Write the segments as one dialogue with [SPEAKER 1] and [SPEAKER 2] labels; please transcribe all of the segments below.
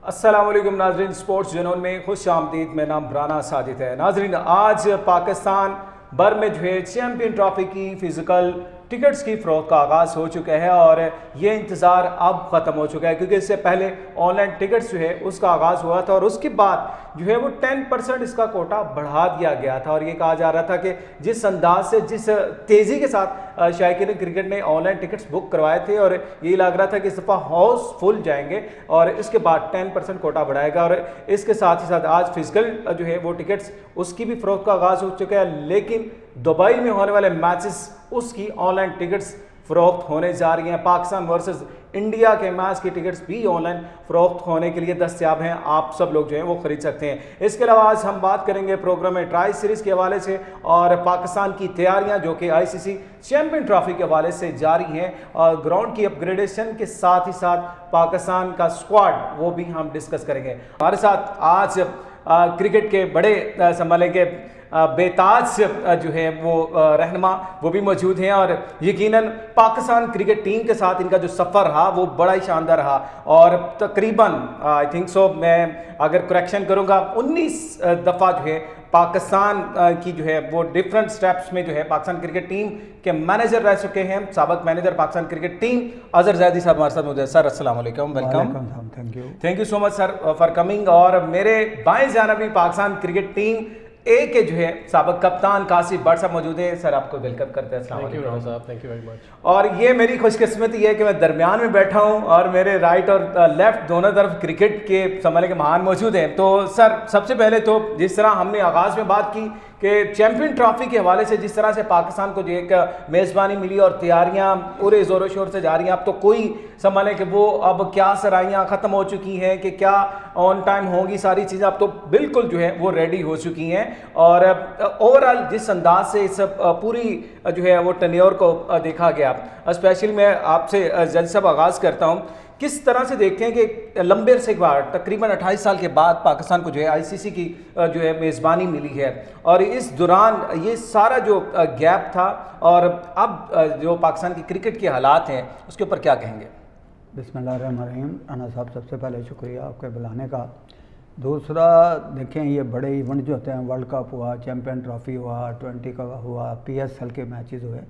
[SPEAKER 1] अस्सलामुअलैकुम नाजरीन, स्पोर्ट्स जनून में खुश आमदीद। मेरा नाम राना साजिद है। नाजरीन, आज पाकिस्तान भर में जो है चैम्पियन ट्रॉफी की फिजिकल टिकट्स की फ़रोख्त का आगाज़ हो चुका है और ये इंतज़ार अब ख़त्म हो चुका है, क्योंकि इससे पहले ऑनलाइन टिकट्स जो है उसका आगाज़ हुआ था और उसके बाद जो है वो 10% इसका कोटा बढ़ा दिया गया था। और ये कहा जा रहा था कि जिस अंदाज से, जिस तेज़ी के साथ शायकीन क्रिकेट ने ऑनलाइन टिकट्स बुक करवाए थे और ये लग रहा था कि इस दफ़ा हाउसफुल जाएंगे और इसके बाद 10% कोटा बढ़ाएगा। और इसके साथ ही साथ आज फिजिकल जो है वो टिकट्स उसकी भी फ़रोख्त का आगाज़ हो चुका है, लेकिन दुबई में होने वाले मैचेस उसकी ऑनलाइन टिकट्स फ़रोख्त होने जा रही हैं। पाकिस्तान वर्सेस इंडिया के मैच की टिकट्स भी ऑनलाइन फ़रोख्त होने के लिए दस्तयाब हैं। आप सब लोग जो हैं वो ख़रीद सकते हैं। इसके अलावा आज हम बात करेंगे प्रोग्राम में ट्राई सीरीज़ के हवाले से और पाकिस्तान की तैयारियां जो कि आईसीसी चैम्पियन ट्रॉफी के हवाले से जारी हैं और ग्राउंड की अपग्रेडेशन के साथ ही साथ पाकिस्तान का स्क्वाड वो भी हम डिस्कस करेंगे। हमारे साथ आज क्रिकेट के बड़े संभाले के बेताज जो है वो रहनुमा वो भी मौजूद हैं और यकीनन पाकिस्तान क्रिकेट टीम के साथ इनका जो सफ़र रहा वो बड़ा ही शानदार रहा और तकरीबन आई थिंक सो, मैं अगर करेक्शन करूँगा 19 दफ़ा जो है पाकिस्तान की जो है वो डिफरेंट स्टेप्स में जो है पाकिस्तान क्रिकेट टीम के मैनेजर रह चुके हैं। साबिक manager Pakistan cricket team Azhar Zaidi साहब हमारे साथ मौजूद हैं। सर अस्सलाम वालेकुम, welcome. Thank you so much sir for coming. और मेरे बाएं जानब भी पाकिस्तान क्रिकेट टीम ए के जो है साबिक कप्तान कासिफ भट्ट साहब मौजूद है। सर आपको वेलकम करते हैं। अस्सलाम वालेकुम साहब, थैंक यू वेरी मच। और ये मेरी खुशकिस्मती है कि मैं दरमियान में बैठा हूँ और मेरे राइट और लेफ्ट दोनों तरफ क्रिकेट के संभाले के महान मौजूद हैं। तो सर सबसे पहले तो जिस तरह हमने आगाज़ में बात की कि चैम्पियन ट्रॉफी के हवाले से जिस तरह से पाकिस्तान को जो एक मेज़बानी मिली और तैयारियां पूरे ज़ोरों शोर से जा रही हैं, अब तो कोई संभाले कि वो अब क्या सराइयां ख़त्म हो चुकी हैं कि क्या ऑन टाइम होंगी सारी चीज़ें, अब तो बिल्कुल जो है वो रेडी हो चुकी हैं। और ओवरऑल जिस अंदाज से इस पूरी जो है वो टेन्योर को देखा गया, स्पेशली मैं आपसे जज साहब आगाज़ करता हूँ, किस तरह से देखते हैं कि लंबे अरसे के बाद तकरीबन 28 साल के बाद पाकिस्तान को जो है आईसीसी की जो है मेज़बानी मिली है और इस दौरान ये सारा जो गैप था और अब जो पाकिस्तान की क्रिकेट के हालात हैं उसके ऊपर क्या कहेंगे?
[SPEAKER 2] बिस्मिल्लाहिर्रहमानिर्रहीम। अना साहब सबसे पहले शुक्रिया आपके बुलाने का। दूसरा देखें, ये बड़े इवेंट जो होते हैं, वर्ल्ड कप हुआ, चैम्पियन ट्रॉफी हुआ, 20 का हुआ, पीएसएल के मैचेस हुए,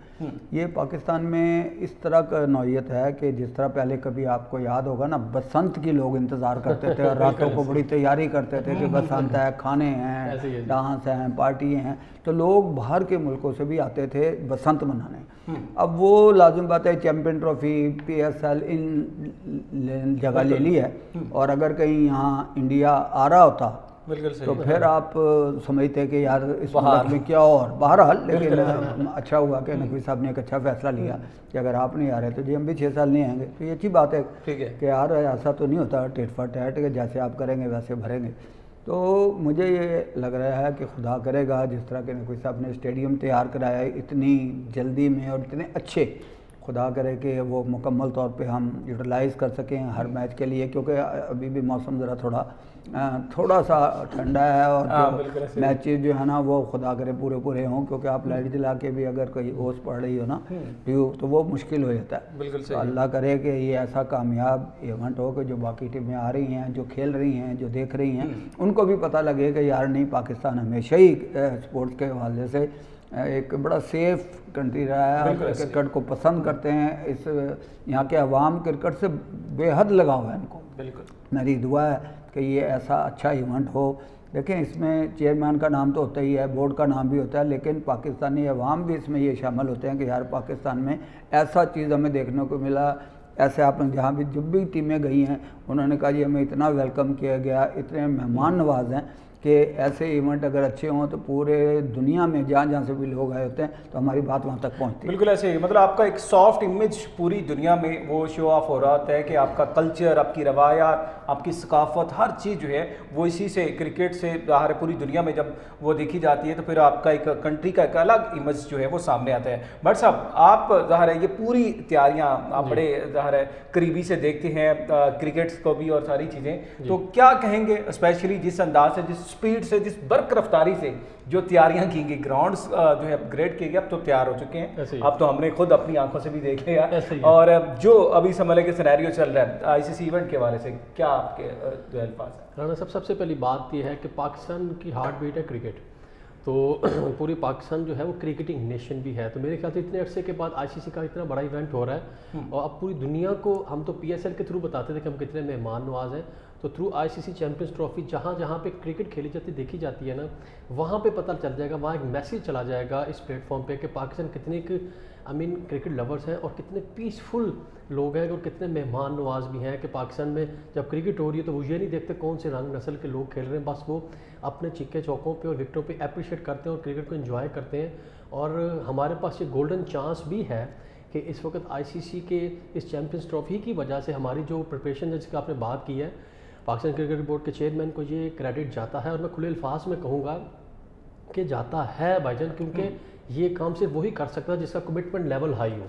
[SPEAKER 2] ये पाकिस्तान में इस तरह का नौयत है कि जिस तरह पहले कभी आपको याद होगा ना, बसंत की लोग इंतज़ार करते थे और रातों को बड़ी तैयारी करते थे कि बसंत है, खाने हैं, डांस हैं, पार्टी हैं, तो लोग बाहर के मुल्कों से भी आते थे बसंत मनाने। अब वो लाजिम बात है, चैम्पियन ट्रॉफी, पीएसएल इन जगह ले ली है और अगर कहीं यहाँ इंडिया आ रहा होता तो फिर आप समझते कि यार इस मुल्क में क्या और बहरहाल, लेकिन अच्छा हुआ कि नकवी साहब ने एक अच्छा फैसला लिया कि अगर आप नहीं आ रहे तो जी हम भी 6 साल नहीं आएंगे। तो ये अच्छी बात है कि यार ऐसा तो नहीं होता टिट फॉर टैट कि जैसे आप करेंगे वैसे भरेंगे। तो मुझे ये लग रहा है कि खुदा करेगा जिस तरह के नकवी साहब ने स्टेडियम तैयार कराया इतनी जल्दी में और इतने अच्छे, खुदा करे कि वो मुकम्मल तौर पे हम यूटिलाइज़ कर सकें हर मैच के लिए, क्योंकि अभी भी मौसम ज़रा थोड़ा सा ठंडा है और जो मैचेस जो है ना वो खुदा करे पूरे हों, क्योंकि आप लाइट जला के भी अगर कोई ओस पड़ रही हो ना तो वो मुश्किल हो जाता है। तो अल्लाह करे कि ये ऐसा कामयाब इवेंट हो कि जो बाकी टीमें आ रही हैं, जो खेल रही हैं, जो देख रही हैं, उनको भी पता लगे कि यार नहीं, पाकिस्तान हमेशा ही स्पोर्ट्स के हवाले से एक बड़ा सेफ कंट्री रहा है, क्रिकेट को पसंद करते हैं। इस यहाँ के अवाम क्रिकेट से बेहद लगाव है इनको। बिल्कुल मेरी दुआ है कि ये ऐसा अच्छा इवेंट हो। देखें, इसमें चेयरमैन का नाम तो होता ही है, बोर्ड का नाम भी होता है, लेकिन पाकिस्तानी अवाम भी इसमें ये शामिल होते हैं कि यार पाकिस्तान में ऐसा चीज़ हमें देखने को मिला। ऐसे आपने जहाँ भी जब भी टीमें गई हैं उन्होंने कहा जी हमें इतना वेलकम किया गया, इतने मेहमान नवाज हैं कि ऐसे इवेंट अगर अच्छे हों तो पूरे दुनिया में जहाँ से भी लोग आए होते हैं तो हमारी बात वहाँ तक पहुँचती है। बिल्कुल ऐसे ही, मतलब आपका एक सॉफ्ट इमेज पूरी दुनिया में वो शो ऑफ हो रहा होता है कि आपका कल्चर, आपकी रवायात, आपकी सकाफत, हर चीज़ जो है वो इसी से, क्रिकेट से बाहर पूरी दुनिया में जब वो देखी जाती है तो फिर आपका एक कंट्री का एक अलग इमेज जो है वो सामने आता है। बट साहब, आप ज़ाहिर है ये पूरी तैयारियाँ आप बड़े ज़ाहिर है करीबी से देखते हैं क्रिकेट को भी और सारी चीज़ें, तो क्या कहेंगे स्पेशली जिस अंदाज से, जिस
[SPEAKER 1] स्पीड से, जिस बर्क रफ्तारी से जो तैयारियां की गई, ग्राउंड्स जो है अपग्रेड किए गए, अब तो तैयार हो चुके हैं। अब तो हमने खुद अपनी आंखों से भी देखे यार। और जो अभी समझ लें कि सिनेरियो चल रहा है आईसीसी इवेंट के हवाले से, क्या आपके जो अल्फाज है?
[SPEAKER 3] राना साहब, सबसे पहली बात यह है कि पाकिस्तान की हार्ट बीट है क्रिकेट, तो पूरी पाकिस्तान जो है वो क्रिकेटिंग नेशन भी है। तो मेरे ख्याल से इतने अरसे के बाद आईसीसी का इतना बड़ा इवेंट हो रहा है और अब पूरी दुनिया को, हम तो पीएसएल के थ्रू बताते थे कि हम कितने मेहमान नवाज हैं, तो थ्रू आईसीसी चैंपियंस ट्रॉफी जहाँ जहाँ पे क्रिकेट खेली जाती देखी जाती है ना, वहाँ पे पता चल जाएगा, वहाँ एक मैसेज चला जाएगा इस प्लेटफॉर्म पे कि पाकिस्तान कितने क्रिकेट लवर्स हैं और कितने पीसफुल लोग हैं और कितने मेहमान नवाज भी हैं। कि पाकिस्तान में जब क्रिकेट हो रही है तो वो ये नहीं देखते कौन से रंग नस्ल के लोग खेल रहे हैं, बस वो अपने चिक्के चौकों पे और विकेटों पे अप्रिशिएट करते हैं और क्रिकेट को एंजॉय करते हैं। और हमारे पास ये गोल्डन चांस भी है कि इस वक्त आईसीसी के इस चैम्पियंस ट्रॉफी की वजह से हमारी जो प्रिपरेशन है, जिसकी आपने बात की है, पाकिस्तान क्रिकेट बोर्ड के चेयरमैन को ये क्रेडिट जाता है और मैं खुले अल्फाज में कहूँगा कि जाता है भाईजान, क्योंकि ये काम सिर्फ वही कर सकता है जिसका कमिटमेंट लेवल हाई हो,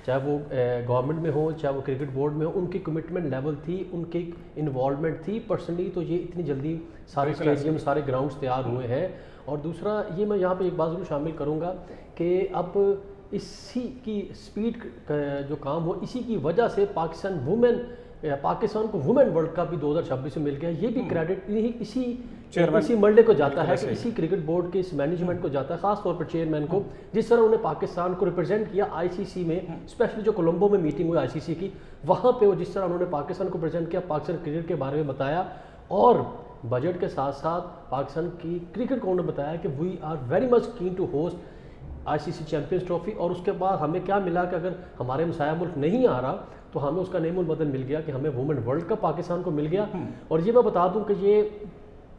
[SPEAKER 3] चाहे वो गवर्नमेंट में हो चाहे वो क्रिकेट बोर्ड में हो। उनकी कमिटमेंट लेवल थी, उनकी इन्वॉल्वमेंट थी पर्सनली, तो ये इतनी जल्दी सारे स्टेडियम सारे ग्राउंड्स तैयार हुए हैं। और दूसरा ये मैं यहाँ पे एक बात जरूर शामिल करूँगा कि अब इसी की स्पीड जो काम हो, इसी की वजह से पाकिस्तान को वुमेन वर्ल्ड कप भी 2026 में मिल गया। ये भी क्रेडिट इसी मरले को जाता है कि इसी क्रिकेट बोर्ड के इस मैनेजमेंट को जाता है, खास तौर पर चेयरमैन को, जिस तरह उन्होंने पाकिस्तान को रिप्रेजेंट किया आईसीसी में, स्पेशली जो कोलंबो में मीटिंग हुई आईसीसी की, वहाँ पे वो जिस तरह उन्होंने पाकिस्तान को प्रेजेंट किया, पाकिस्तान क्रिकेट के बारे में बताया और बजट के साथ साथ पाकिस्तान की क्रिकेट को उन्होंने बताया कि we are very much keen to host ICC Champions Trophy. और उसके बाद हमें क्या मिला कि अगर हमारे हमसाया मुल्क नहीं आ रहा तो हमें उसका नेमुल बदल मिल गया कि हमें वुमेन वर्ल्ड कप पाकिस्तान को मिल गया। और ये मैं बता दूं कि ये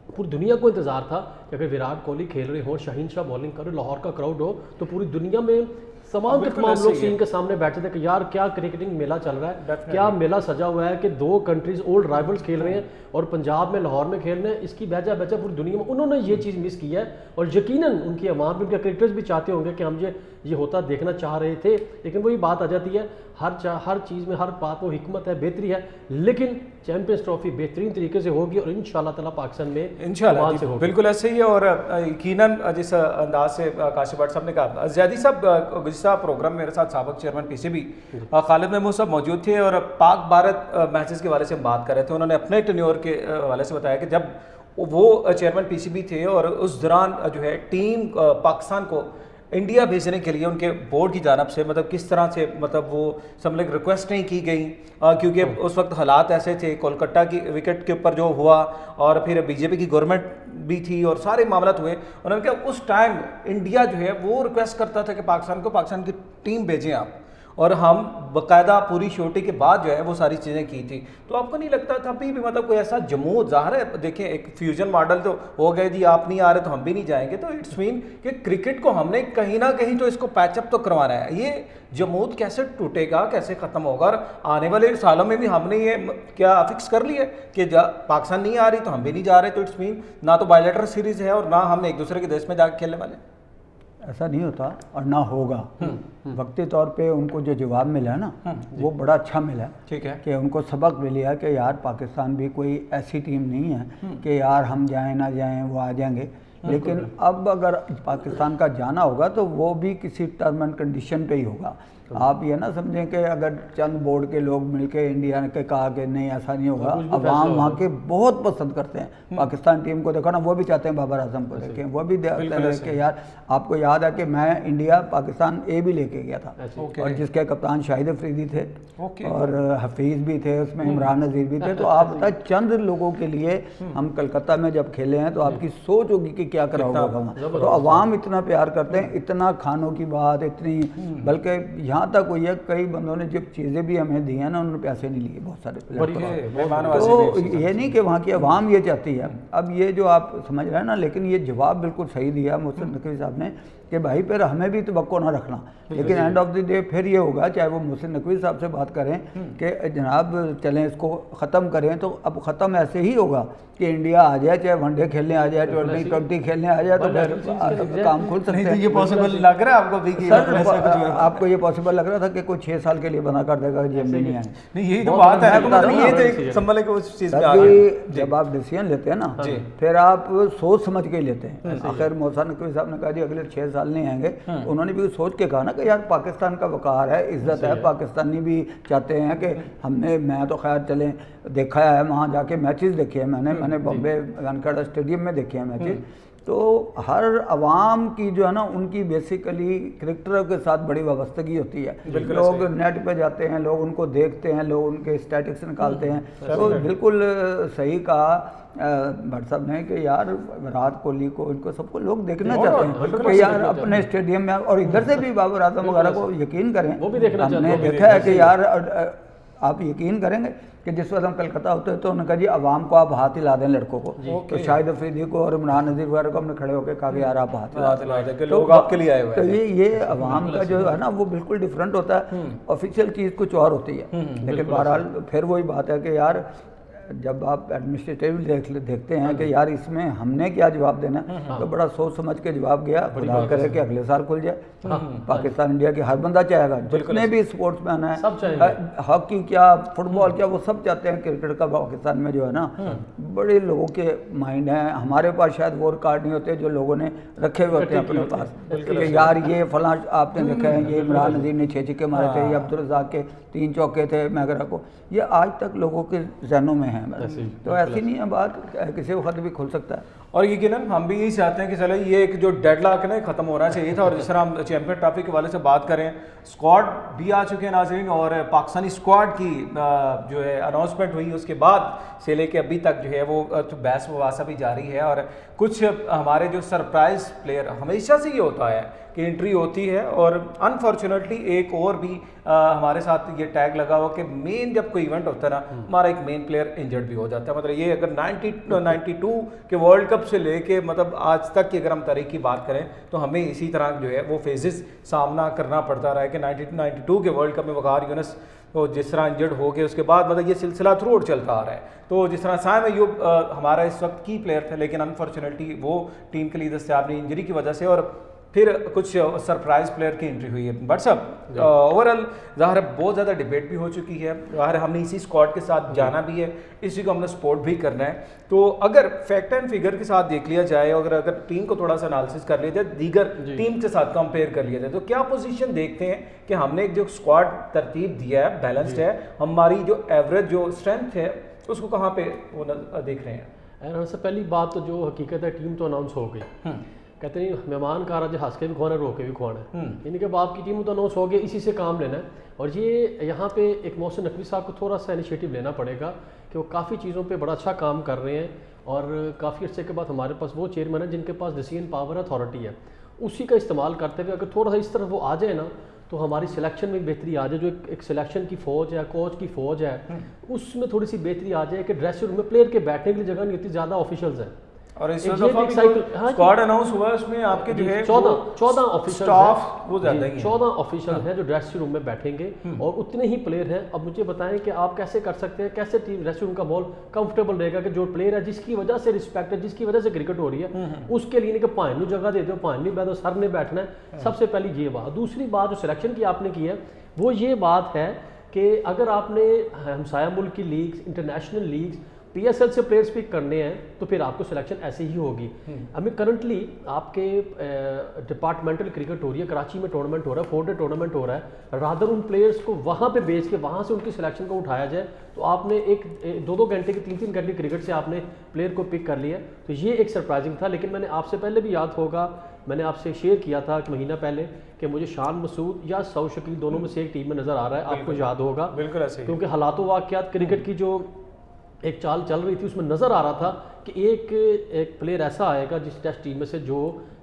[SPEAKER 3] पूरी दुनिया को इंतज़ार था कि अगर विराट कोहली खेल रहे हो, शाहीन शाह बॉलिंग करे, लाहौर का क्राउड हो, तो पूरी दुनिया में तमाम के तमाम लोग सीन के सामने बैठे थे कि यार क्या क्रिकेटिंग मेला चल रहा है, क्या मेला सजा हुआ है कि दो कंट्रीज ओल्ड राइवल्स खेल रहे हैं और पंजाब में लाहौर में खेल रहे हैं। इसकी वजह पूरी दुनिया में उन्होंने ये चीज़ मिस की है और यकीनन उनकी अवाम भी, उनके क्रिकेटर्स भी चाहते होंगे कि हम ये होता देखना चाह रहे थे। लेकिन वही बात आ जाती है, हर चीज़ में हर बात में हिकमत है, बेहतरी है, लेकिन चैंपियंस ट्रॉफी बेहतरीन तरीके से होगी और इंशाल्लाह ताला पाकिस्तान में
[SPEAKER 1] इंशाल्लाह से होगी। बिल्कुल ऐसे ही है। और यकीनन जिस अंदाज से काशिफ भट्ट साहब ने कहा, ज़ैदी साहब गुज़िश्ता प्रोग्राम मेरे साथ साबिक़ चेयरमैन पीसीबी खालिद महमूद साहब मौजूद थे और पाक भारत मैचेस के हवाले से हम बात कर रहे थे। उन्होंने अपने टेन्योर के हवाले से बताया कि जब वो चेयरमैन पीसीबी थे और उस दौरान जो है टीम पाकिस्तान को इंडिया भेजने के लिए उनके बोर्ड की जानब से मतलब किस तरह से मतलब वो समझ रिक्वेस्ट नहीं की गई, क्योंकि उस वक्त हालात ऐसे थे, कोलकाता की विकेट के ऊपर जो हुआ और फिर बीजेपी की गवर्नमेंट भी थी और सारे मामला हुए। उन्होंने कहा उस टाइम इंडिया जो है वो रिक्वेस्ट करता था कि पाकिस्तान की टीम भेजें आप, और हम बाकायदा पूरी श्योरिटी के बाद जो है वो सारी चीज़ें की थी। तो आपको नहीं लगता था अभी भी मतलब कोई ऐसा जमूद ज़ाहिर है, देखिए एक फ्यूजन मॉडल तो हो गए जी, आप नहीं आ रहे तो हम भी नहीं जाएंगे, तो इट्स मीन कि क्रिकेट को हमने कहीं ना कहीं तो इसको पैचअप तो करवाना है। ये जमूद कैसे टूटेगा, कैसे ख़त्म होगा? और आने वाले सालों में भी हमने ये क्या फिक्स कर लिया कि पाकिस्तान नहीं आ रही तो हम भी नहीं जा रहे, तो इट्स मीन ना तो बायलैटरल सीरीज़ है और ना हम एक दूसरे के देश में जाकर खेलने वाले।
[SPEAKER 2] ऐसा नहीं होता और ना होगा। वक्ती तौर पे उनको जो जवाब मिला है ना वो बड़ा अच्छा मिला है,
[SPEAKER 1] ठीक है,
[SPEAKER 2] कि उनको सबक मिल लिया कि यार पाकिस्तान भी कोई ऐसी टीम नहीं है कि यार हम जाएं ना जाएं वो आ जाएंगे। लेकिन अब अगर पाकिस्तान का जाना होगा तो वो भी किसी टर्म एंड कंडीशन पे ही होगा। आप ये ना समझें कि अगर चंद बोर्ड के लोग मिलके इंडिया के कहा कि नहीं ऐसा नहीं होगा। अवाम वहाँ के बहुत पसंद करते हैं पाकिस्तान टीम को, देखो ना वो भी चाहते हैं बाबर आजम को देखें, वो भी कि यार आपको याद है कि मैं इंडिया पाकिस्तान ए भी लेके गया था और जिसके कप्तान शाहिद अफरीदी थे और हफीज़ भी थे, उसमें इमरान नज़ीर भी थे। तो आप बताए चंद लोगों के लिए हम कलकत्ता में जब खेले हैं तो आपकी सोच होगी कि क्या करा होगा वहाँ। तो अवाम इतना प्यार करते हैं, इतना खानों की बात इतनी, बल्कि यहाँ तक हुई है कई बंदों ने जो चीज़ें भी हमें दी हैं ना उन्होंने पैसे नहीं लिए बहुत सारे। तो ये नहीं कि वहाँ की अवाम ये चाहती है। अब ये जो आप समझ रहे हैं ना, लेकिन ये जवाब बिल्कुल सही दिया मोहसिन नकवी साहब ने कि भाई फिर हमें भी तवक्को ना रखना, लेकिन एंड ऑफ द डे फिर ये होगा, चाहे वो मोहसिन नकवी साहब से बात करें कि जनाब चलें इसको ख़त्म करें, तो अब ख़त्म ऐसे ही होगा कि इंडिया आ जाए, चाहे वनडे खेलने आ जाए, T20 खेलने आ जाए, तो फिर काम खुल सकते हैं।
[SPEAKER 1] ये पॉसिबल लग रहा है आपको भी?
[SPEAKER 2] सर आपको ये पॉसिबल बार लग रहा था कि कोई 6 साल के लिए बना कर देगा, ये भी नहीं आए।
[SPEAKER 1] नहीं यही तो बात है, मतलब ये तो एक संभल के उस चीज़ पे आ गए।
[SPEAKER 2] जब आप डिसीजन लेते हैं ना, फिर आप सोच समझ के ही लेते हैं। आखिर मौसा नकवी साहब ने कहा जी अगले 6 साल नहीं आएंगे, उन्होंने भी सोच के कहा ना कि यार पाकिस्तान का वक़ार है, इज्जत है, पाकिस्तानी भी चाहते हैं कि मैं तो खैर चलें, देखा है वहाँ जाके मैचेस देखे हैं मैंने बॉम्बे वानखेड़ा स्टेडियम में देखे हैं मैचेस। तो हर आवाम की जो है ना, उनकी बेसिकली क्रिकेटरों के साथ बड़ी वाबस्तगी होती है। लोग नेट पे जाते हैं, लोग उनको देखते हैं, लोग उनके स्टैटिक्स निकालते हैं। तो बिल्कुल सही कहा भट्ट साहब ने कि यार विराट कोहली को, इनको सबको लोग देखना चाहते हैं कि यार अपने स्टेडियम में, और इधर से भी बाबर आजम वगैरह को यकीन करें, हमने देखा है कि यार आप यकीन करेंगे कि जिस वक्त हम कलकत्ता होते हैं तो उन्होंने कहा जी आवाम को आप हाथ हिला दें लड़कों को, तो शाहिद अफरीदी को और इमरान नज़ीर वगैरह को हमने खड़े होकर कहा कि यार आप हाथ हिला दें,
[SPEAKER 1] लोग आपके लिए आए हुए
[SPEAKER 2] हैं। तो ये आवाम का जो है ना वो बिल्कुल डिफरेंट होता है। ऑफिशियल चीज़ कुछ और होती है, लेकिन बहरहाल फिर वही बात है कि यार जब आप एडमिनिस्ट्रेटिव देखते हैं कि यार इसमें हमने क्या जवाब देना, तो बड़ा सोच समझ के जवाब गया। खुदा करे कि अगले साल खुल जाए। पाकिस्तान इंडिया की हर बंदा चाहेगा, जितने भी स्पोर्ट्समैन है, हॉकी क्या फुटबॉल क्या, वो सब चाहते हैं क्रिकेट का पाकिस्तान में जो है ना, बड़े लोगों के माइंड हैं। हमारे पास शायद वो कार्ड नहीं होते जो लोगों ने रखे हुए होते हैं अपने पास कि यार ये फलां आपने देखा है, ये इमरान नज़ीर ने 6 छक्के मारे थे, ये अब्दुल रज़ाक के 3 चौके थे मैगरा को, ये आज तक लोगों के जहनों में है। तो ऐसी नहीं है बात, किसी वक्त भी खुल सकता है।
[SPEAKER 1] और यकीनन हम भी यही चाहते हैं कि चलो ये एक जो डेडलॉक है ना ख़त्म होना चाहिए था। और जिस तरह हम चैंपियन ट्रॉफी के वाले से बात करें, स्क्वाड भी आ चुके हैं नाज़रीन, और पाकिस्तानी स्क्वाड की जो है अनाउंसमेंट हुई उसके बाद से लेके अभी तक जो है वो बहस मुबासा भी जारी है। और कुछ हमारे जो सरप्राइज़ प्लेयर, हमेशा से ये होता है कि एंट्री होती है, और अनफॉर्चुनेटली एक और भी हमारे साथ ये टैग लगा हुआ कि मेन जब कोई इवेंट होता है ना, हमारा एक मेन प्लेयर इंजर्ड भी हो जाता है। मतलब ये अगर 92 के वर्ल्ड कप से लेके मतलब आज तक की अगर हम तारीख की बात करें तो हमें इसी तरह जो है वो फेजेस सामना करना पड़ता रहा है कि 92 के वर्ल्ड कप में वक़ार यूनुस तो जिस तरह इंजर्ड हो गए, उसके बाद मतलब ये सिलसिला थ्रू आउट चलता आ रहा है। तो जिस तरह साइम अयूब हमारा इस वक्त की प्लेयर थे, लेकिन अनफॉर्चुनेटली वो टीम के लिए दस्तयाब नहीं इंजरी की वजह से, और फिर कुछ सरप्राइज प्लेयर की एंट्री हुई है। बट सब ओवरऑल ज़ाहिर बहुत ज़्यादा डिबेट भी हो चुकी है, ज़ाहिर हमने इसी स्क्वाड के साथ जाना भी है, इसी को हमने सपोर्ट भी करना है। तो अगर फैक्ट एंड फिगर के साथ देख लिया जाए, अगर टीम को थोड़ा सा एनालिसिस कर लिया जाए, दीगर टीम के साथ कंपेयर कर लिया जाए, तो क्या पोजीशन देखते हैं कि हमने एक जो स्क्वाड तरतीब दिया है, बैलेंस्ड है, हमारी जो एवरेज जो स्ट्रेंथ है उसको कहाँ पे वो देख रहे हैं?
[SPEAKER 3] सबसे पहली बात तो जो हकीकत है, टीम तो अनाउंस हो गई। कहते नहीं मेहमान का राज हंस के भी खुआना, रो के भी खुआना है। यानी कि बाप की टीम तो अनाउंस हो गई, इसी से काम लेना है। और ये यहाँ पे एक मोहसिन नकवी साहब को थोड़ा सा इनिशिएटिव लेना पड़ेगा कि वो काफ़ी चीज़ों पे बड़ा अच्छा काम कर रहे हैं, और काफ़ी अर्से के बाद हमारे पास वो चेयरमैन है जिनके पास डिसीजन पावर अथॉरिटी है, उसी का इस्तेमाल करते हुए अगर थोड़ा सा इस तरफ वो आ जाए ना, तो हमारी सिलेक्शन में बेहतरी आ जाए। जो एक सिलेक्शन की फ़ौज है, कोच की फ़ौज है, उसमें थोड़ी सी बेहतरी आ जाए कि ड्रेसिंग रूम में प्लेयर के बैठने के लिए जगह नहीं होती, ज़्यादा ऑफिशियल्स हैं।
[SPEAKER 1] और इस स्क्वाड अनाउंस हुआ है, उसमें आपके जो है
[SPEAKER 3] 14 ऑफिशियल
[SPEAKER 1] वो ज़्यादा ही
[SPEAKER 3] 14 ऑफिशियल हैं जो ड्रेसिंग रूम में बैठेंगे, और उतने ही प्लेयर हैं। अब मुझे बताएं कि आप कैसे कर सकते हैं, कैसे टीम ड्रेसिंग रूम का माहौल कंफर्टेबल रहेगा कि जो प्लेयर है जिसकी वजह से रिस्पेक्ट है, जिसकी वजह से क्रिकेट हो रही है, उसके लिए नहीं कि पानी जगह दे दो, पानी बैठो, सर ने बैठना है। सबसे पहली ये बात। दूसरी बात जो सिलेक्शन की आपने की है वो ये बात है कि अगर आपने हमसाया मुल्क की लीग्स, इंटरनेशनल लीग्स, PSL से प्लेयर्स पिक करने हैं, तो फिर आपको सिलेक्शन ऐसे ही होगी। अभी करंटली आपके डिपार्टमेंटल क्रिकेट हो रही है, कराची में टूर्नामेंट हो रहा है, 4-डे टूर्नामेंट हो रहा है, रादर उन प्लेयर्स को वहाँ पे बेच के वहाँ से उनकी सिलेक्शन को उठाया जाए। तो आपने एक 2-2 घंटे की 3-3 घंटे क्रिकेट से आपने प्लेयर को पिक कर लिया, तो ये एक सरप्राइजिंग था। लेकिन मैंने आपसे पहले भी याद होगा, मैंने आपसे शेयर किया था कि महीना पहले कि मुझे शान मसूद या सऊद शकील दोनों में से एक टीम में नज़र आ रहा है, आपको याद होगा।
[SPEAKER 1] बिल्कुल ऐसे,
[SPEAKER 3] क्योंकि हालात वाक़यात क्रिकेट की जो एक चाल चल रही थी उसमें नज़र आ रहा था कि एक प्लेयर ऐसा आएगा जिस टेस्ट टीम में से जो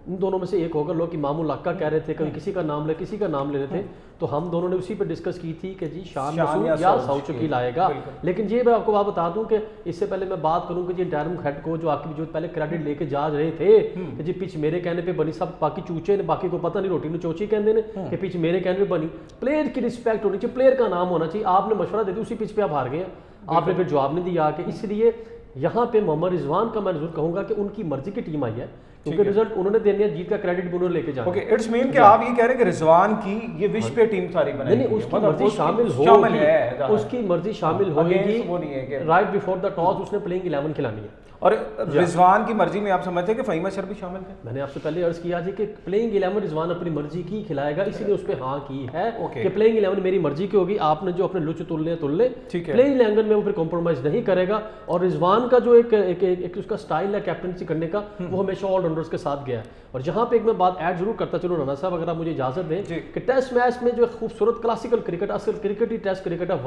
[SPEAKER 3] इन दोनों में से एक होगा। लोग इमामुल हक का कह रहे थे, कभी किसी का नाम ले, किसी का नाम ले रहे थे, तो हम दोनों ने उसी पे डिस्कस की थी कि जी शान मसूद या सऊद शकील आएगा। लेकिन ये मैं आपको बात बता दूं कि इससे पहले मैं बात करूं कि जी इंटरम हेड कोच जो आपकी जो पहले क्रेडिट लेके जा रहे थे कि जी पिच मेरे कहने पे बनी, सब बाकी चूचे ने, बाकी को पता नहीं रोटी ने चोची कहते हैं कि पिच मेरे कहने पे बनी। प्लेयर की रिस्पेक्ट होनी चाहिए, प्लेयर का नाम होना चाहिए। आपने मशवरा दे दिया, उसी पिच पे आप हार गए, आपने फिर जवाब नहीं दिया कि इसलिए यहाँ पे मोहम्मद रिजवान का मैं जरूर कहूँगा कि उनकी मर्जी की टीम आई है, क्योंकि रिजल्ट उन्होंने देने हैं, जीत का क्रेडिट भी उन्होंने लेके जाना।
[SPEAKER 1] ओके, इट्स मीन कि आप ये कह रहे हैं कि रिजवान की ये विश पे टीम सारी बनाई
[SPEAKER 3] नहीं,
[SPEAKER 1] है,
[SPEAKER 3] उसकी
[SPEAKER 1] मतलब
[SPEAKER 3] मर्जी शामिल
[SPEAKER 1] है,
[SPEAKER 3] उसकी मर्जी शामिल होगी,
[SPEAKER 1] वो नहीं है कि
[SPEAKER 3] राइट बिफोर द टॉस उसने प्लेइंग 11 खिलानी है।
[SPEAKER 1] और रिजवान की मर्जी में आप समझते हैं कि फ़हीम अशरफ भी शामिल थे?
[SPEAKER 3] मैंने आपसे पहले अर्ज किया जी कि प्लेइंग 11 रिजवान अपनी मर्जी की खिलाएगा, इसीलिए उस पर हाँ की है कि प्लेइंग 11 मेरी मर्जी की होगी, आपने जो अपने लुच तुल ले, प्लेइंग 11 में वो फिर कॉम्प्रोमाइज नहीं करेगा। और रिजवान का जो एक उसका स्टाइल है कैप्टनसी करने का, वो हमेशा ऑलराउंडर्स के साथ गया है। और जहाँ पे एक मैं बात ऐड जरूर करता चलूँ राना साहब, अगर आप मुझे इजाजत दें, कि टेस्ट मैच में जो खूबसूरत क्लासिकल क्रिकेट, असल क्रिकेट ही टेस्ट क्रिकेट है,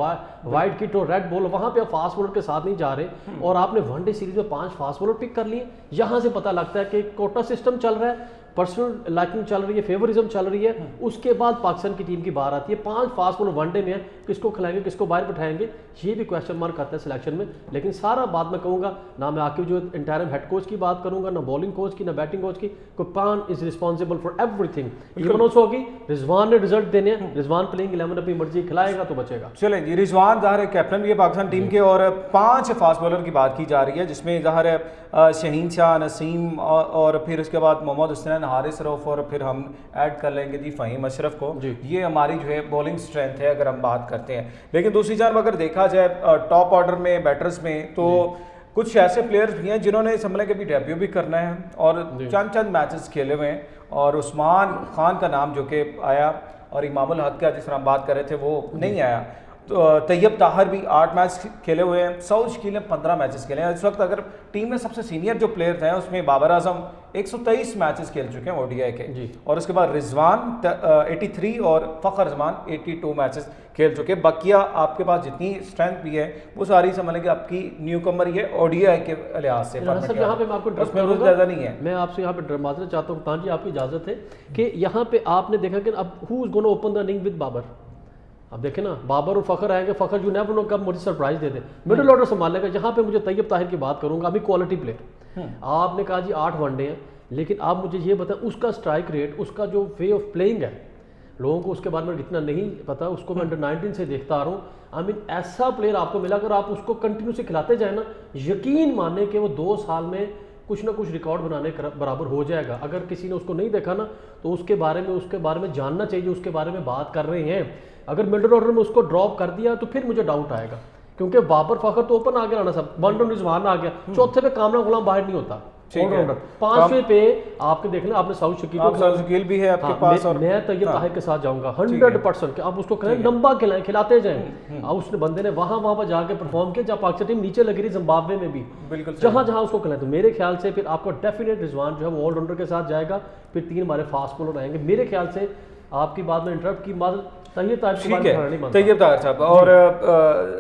[SPEAKER 3] वाइट किट और रेड बॉल, वहाँ पे आप फास्ट बॉलर के साथ नहीं जा रहे और आपने वनडे सीरीज में 5 फास्ट बॉलर पिक कर लिए। यहाँ से पता लगता है कि कोटा सिस्टम चल रहा है, पर्सनल लाइकिंग चल रही है, फेवरिज्म चल रही है। उसके बाद पाकिस्तान की टीम की बाहर आती है, 5 फास्ट बॉलर वनडे में है, किसको खिलाएंगे, किसको बाहर बिठाएंगे, ये भी क्वेश्चन मार्क आता है सिलेक्शन में। लेकिन सारा बात मैं कहूँगा ना, मैं आके जो इंटायरम हेड कोच की बात करूँगा, ना बॉलिंग कोच की, ना बैटिंग कोच की, कुप्तान is responsible for everything. Even also होगी, रिजवान ने रिजल्ट देने हैं, रिजवान प्लेइंग 11 अपनी मर्जी खिलाएगा तो बचेगा।
[SPEAKER 1] चलें जी, रिजवान ज़ाहिर है कैप्टन भी है पाकिस्तान टीम के, और 5 फास्ट बॉलर की बात की जा रही है, जिसमें ज़ाहिर है शहीन शाह, नसीम और फिर उसके बाद मोहम्मद हुसैन, हारिस रऊफ, और फिर हम ऐड कर लेंगे जी फ़हीम अशरफ को। ये हमारी जो है बॉलिंग स्ट्रेंथ है अगर हम बात करते हैं। लेकिन दूसरी जानब अगर देखा जाए टॉप ऑर्डर में बैटर्स में, तो कुछ ऐसे प्लेयर्स भी हैं जिन्होंने संभले के भी डेब्यू भी करना है और चंद मैचेस खेले हुए हैं। और उस्मान खान का नाम जो कि आया, और इमामुल हक का जिस तरह हम बात कर रहे थे वो नहीं आया। तो तैयब ताहिर भी 8 मैच खेले हुए हैं, सऊद शकील ने 15 मैचेस खेले हैं। इस वक्त अगर टीम में सबसे सीनियर जो प्लेयर हैं उसमें बाबर आजम 123 मैचेस खेल चुके हैं ओडीआई के, और उसके बाद रिजवान 83 और फ़खर जमान 82 मैचेस खेल चुके हैं। बाकिया आपके पास जितनी स्ट्रेंथ भी है वो सारी समझ लें कि आपकी न्यू कमर ये ओडीआई के लिहाज से
[SPEAKER 3] यहाँ पे मैं आपको
[SPEAKER 1] ज़्यादा नहीं है।
[SPEAKER 3] मैं आपसे यहाँ पे माजरा चाहता हूँ तान जी, आपकी इजाज़त है कि यहाँ पे आपने देखा कि अब who is gonna open the inning with Babar. अब देखें ना, बाबर और फ़खर आएंगे, फ़खर यू नेवर नो कब मुझे सरप्राइज दे दे, मिडिल ऑर्डर संभालेगा। यहाँ पे मुझे तैयब ताहिर की बात करूँगा, अभी क्वालिटी प्लेयर। आपने कहा जी 8 वनडे हैं, लेकिन आप मुझे ये बताएं उसका स्ट्राइक रेट, उसका जो वे ऑफ प्लेइंग है, लोगों को उसके बारे में इतना नहीं पता, उसको मैं अंडर 19 से देखता आ रहा हूँ। आई मीन ऐसा प्लेयर आपको मिला, अगर आप उसको कंटिन्यू से खिलाते जाए ना, यकीन माने कि वो 2 साल में कुछ ना कुछ रिकॉर्ड बनाने बराबर हो जाएगा। अगर किसी ने उसको नहीं देखा ना, तो उसके बारे में जानना चाहिए, उसके बारे में बात कर रहे हैं। अगर मिडिल ऑर्डर में उसको ड्रॉप कर दिया तो फिर मुझे डाउट आएगा, क्योंकि बाबर फ़खर तो ओपन आ गया ना सब, 1 डाउन रिजवान आ गया, चौथे पे कामरान गुलाम बाहर नहीं होता, ऑलराउंडर। 5वें पे आपके देखना, आपने सऊद शकील
[SPEAKER 1] भी है आपके पास, और
[SPEAKER 3] मैं तैयब ताहिर के साथ जाऊंगा 100% कि आप उसको कहें लंबा खिलाएं, खिलाते जाएं। अब उसने बंदे ने वहां पर जाके परफॉर्म किया जब पाकिस्तान टीम नीचे लग रही, जिम्बाब्वे में भी, जहां जहां उसको खिलाएं। तो मेरे ख्याल से फिर आपको डेफिनेट रिजवान जो है वो ऑलराउंडर के साथ जाएगा, फिर 3 हमारे फास्ट बॉलर आएंगे। मेरे ख्याल से आपकी बात में इंटरप्ट की बात तैयब ताहिर साहब, और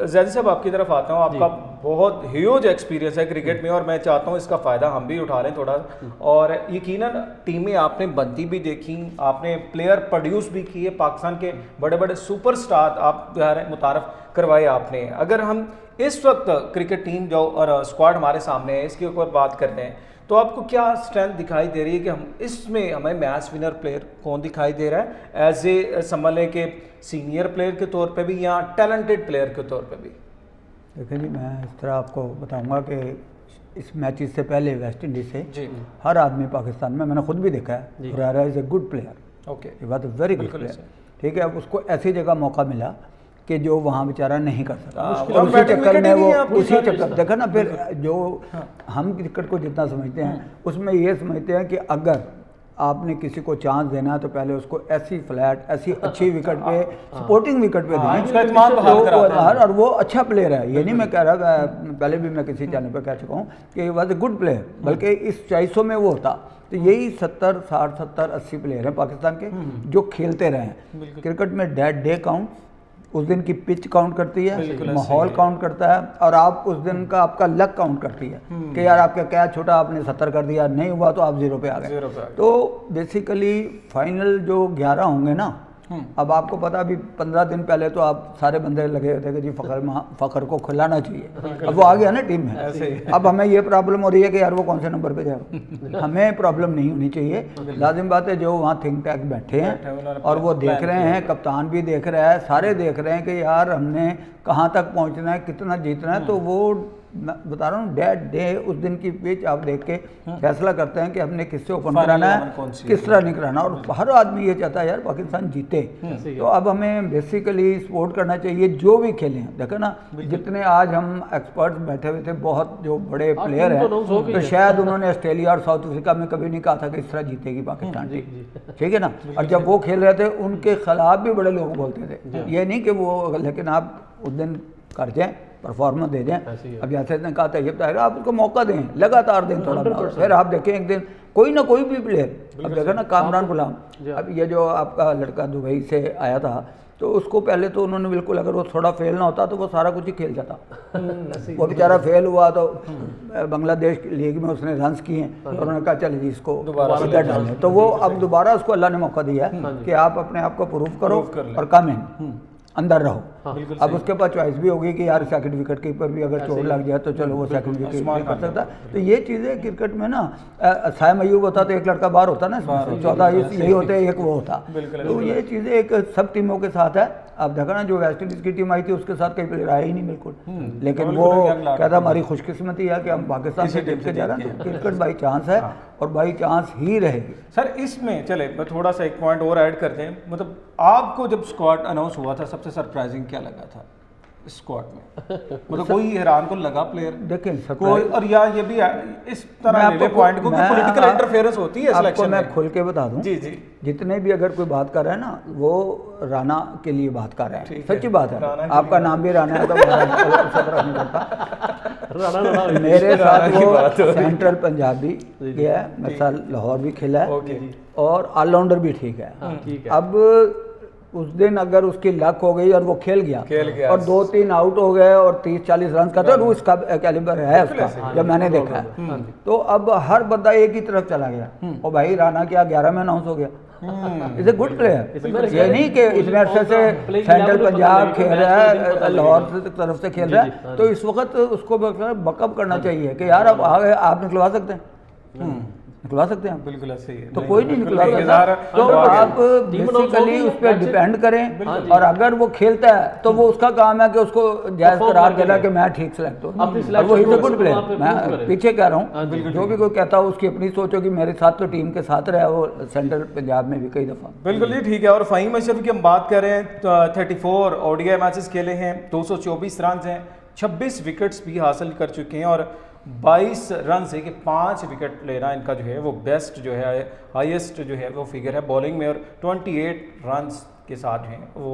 [SPEAKER 3] जैदी साहब आपकी तरफ आता हूँ। आपका बहुत ह्यूज एक्सपीरियंस है क्रिकेट में, और मैं चाहता हूँ इसका फ़ायदा हम भी उठा लें थोड़ा। और यकीनन टीमें आपने बनती भी देखी, आपने प्लेयर प्रोड्यूस भी किए, पाकिस्तान के बड़े बड़े सुपरस्टार आप मुतारफ़ करवाए आपने। अगर हम इस वक्त क्रिकेट टीम जो और स्क्वाड हमारे सामने है इसके ऊपर बात करते हैं, तो आपको क्या स्ट्रेंथ दिखाई दे रही है कि हम इसमें हमें मैच विनर प्लेयर कौन दिखाई दे रहा है, एज ए समझ लें कि सीनियर प्लेयर के तौर पे भी या टैलेंटेड प्लेयर के तौर पे भी?
[SPEAKER 2] देखिए जी, मैं इस तरह आपको बताऊंगा कि इस मैचेस से पहले वेस्ट इंडीज़ से हर आदमी पाकिस्तान में, मैंने खुद भी देखा है, Huraira is a good player.
[SPEAKER 1] Okay,
[SPEAKER 2] ये बात वेरी गुड प्लेयर, ठीक है। अब उसको ऐसी जगह मौका मिला कि जो वहाँ बेचारा नहीं कर सकता, उसी चक्कर में वो उसी चक्कर देखा ना। फिर जो हम क्रिकेट को जितना समझते हैं उसमें ये समझते हैं कि अगर आपने किसी को चांस देना है तो पहले उसको ऐसी फ्लैट, ऐसी अच्छी विकेट पे, सपोर्टिंग विकेट पे दें, और वो अच्छा प्लेयर है। ये नहीं मैं कह रहा, पहले भी मैं किसी चैनल पे कह चुका हूँ कि वॉज ए गुड प्लेयर, बल्कि इस 400 में वो होता। तो यही 70, 60, 70, 80 प्लेयर हैं पाकिस्तान के जो खेलते रहे हैं क्रिकेट में। डेड डे काउंट, उस दिन की पिच काउंट करती है, माहौल काउंट करता है, और आप उस दिन का आपका लक काउंट करती है कि यार आपका क्या छोटा, आपने 70 कर दिया, नहीं हुआ तो आप 0 पे आ गए। तो बेसिकली फाइनल जो 11 होंगे ना, अब आपको पता, अभी 15 दिन पहले तो आप सारे बंदे लगे हुए थे कि जी फ़खर को खिलाना चाहिए। अब वो आ गया ना टीम में, अब हमें ये प्रॉब्लम हो रही है कि यार वो कौन से नंबर पे जाएगा। हमें प्रॉब्लम नहीं होनी चाहिए, लाजिम बात है जो वहाँ थिंक टैंक बैठे हैं और वो देख रहे हैं, कप्तान भी देख रहा है, सारे देख रहे हैं कि यार हमने कहाँ तक पहुँचना है, कितना जीतना है, तो वो मैं बता रहा हूँ डेट डे उस दिन की पिच आप देख के फैसला करते हैं कि हमने किससे ओपन कराना है, किस तरह नहीं कराना, और हर आदमी ये चाहता है यार पाकिस्तान जीते। तो अब हमें बेसिकली सपोर्ट करना चाहिए जो भी खेलें। देखो ना जितने आज हम एक्सपर्ट्स बैठे हुए थे, बहुत जो बड़े प्लेयर हैं, तो शायद उन्होंने ऑस्ट्रेलिया और साउथ अफ्रीका में कभी नहीं कहा था कि इस तरह जीतेगी पाकिस्तान टीम, ठीक है ना। और जब वो खेल रहे थे उनके खिलाफ भी बड़े लोग बोलते थे, ये नहीं कि वो, लेकिन आप उस दिन कर जाएं, परफॉर्मेंस दे दें। अब जैसे ने कहा था ये आप उसको मौका दें, लगातार दें थोड़ा, फिर आप देखें एक दिन कोई ना कोई भी प्लेयर, अब देखो ना कामरान गुलाम, अब ये जो आपका लड़का दुबई से आया था, तो उसको पहले तो उन्होंने बिल्कुल, अगर वो थोड़ा फेल ना होता तो वो सारा कुछ ही खेल जाता। वो बेचारा फेल हुआ तो बांग्लादेश लीग में उसने रन्स किए और उन्होंने कहा चलिए जी इसको इधर डालें, तो वो अब दोबारा उसको अल्लाह ने मौका दिया है कि आप अपने आप को प्रूव करो और कम इन अंदर रहो। अब उसके पास चॉइस भी होगी कि यार सेकंड विकेट कीपर भी अगर चोट लग जाए तो चलो वो सेकंड विकेट कर सकता है। तो ये चीज़ें क्रिकेट में ना, साइम अयूब होता तो एक लड़का बाहर होता ना, 14 यही होते, एक वो होता। तो ये चीज़ें एक सब टीमों के साथ है। अब देखा ना जो वेस्ट इंडीज़ की टीम आई थी उसके साथ कई प्लेयर आए ही नहीं बिल्कुल, लेकिन वो कहता हमारी खुशकिस्मती है कि हम पाकिस्तान से टीम से जा रहे हैं। तो क्रिकेट बाई चांस है और बाई चांस ही रहेगी।
[SPEAKER 1] सर इसमें चले मैं थोड़ा सा एक पॉइंट और ऐड करते हैं, मतलब आपको जब स्क्वाड अनाउंस हुआ था सबसे सरप्राइजिंग क्या लगा था स्क्वाड में? मतलब कोई हैरान को लगा प्लेयर
[SPEAKER 2] देखें
[SPEAKER 1] कोई, और या ये भी इस तरह ले पॉइंट को कि पॉलिटिकल इंटरफेरेंस होती है सिलेक्शन में।
[SPEAKER 2] मैं खुल के बता दूं,
[SPEAKER 1] जी जी,
[SPEAKER 2] जितने भी अगर कोई बात कर रहा है ना वो राना के लिए बात कर रहे हैं, सच्ची बात है। आपका नाम भी राना है तो नहीं करता। मेरे साथ वो सेंट्रल पंजाबी गया है, मेरे साथ लाहौर भी खेला है और ऑलराउंडर भी ठीक है। अब उस दिन अगर उसकी लक हो गई और वो खेल गया और 2-3 आउट हो गए और 30-40 रन का, तो उसका कैलिबर है उसका, जब मैंने देखा है। तो अब हर बंदा एक ही तरफ चला गया और भाई राना क्या 11 में अनाउंस हो गया। इज ए गुड प्लेयर, ये नहीं कि इतने अरसे से सेंट्रल पंजाब खेल रहा है, लाहौर की तरफ से खेल रहा है, तो इस वक्त उसको बकअप करना चाहिए कि यार अब आगे आप निकलवा सकते हैं, निकलवा सकते हैं।
[SPEAKER 1] बिल्कुल सही है,
[SPEAKER 2] तो कोई नहीं निकलवा सकता। तो आप बेसिकली उस पर डिपेंड करें, और अगर वो खेलता है तो वो उसका काम है कि उसको जायज करार देना कि मैं ठीक सेलेक्ट हूँ, और वो इज अ गुड प्लेयर। मैं पीछे कह रहा हूँ, जो भी कोई कहता है उसकी अपनी सोच हो कि मेरे साथ तो टीम के साथ रहा, वो सेंट्रल पंजाब में भी कई दफ़ा।
[SPEAKER 1] बिल्कुल जी ठीक है। और फ़हीम अशरफ की हम बात करें तो 34 ओडीआई मैचेस खेले हैं, 224 रन हैं, 26 विकेट्स भी हासिल कर चुके हैं और 22 रन से कि 5 विकेट लेना इनका जो है वो बेस्ट जो है, हाईएस्ट जो है वो फिगर है बॉलिंग में, और 28 रन के साथ जो है वो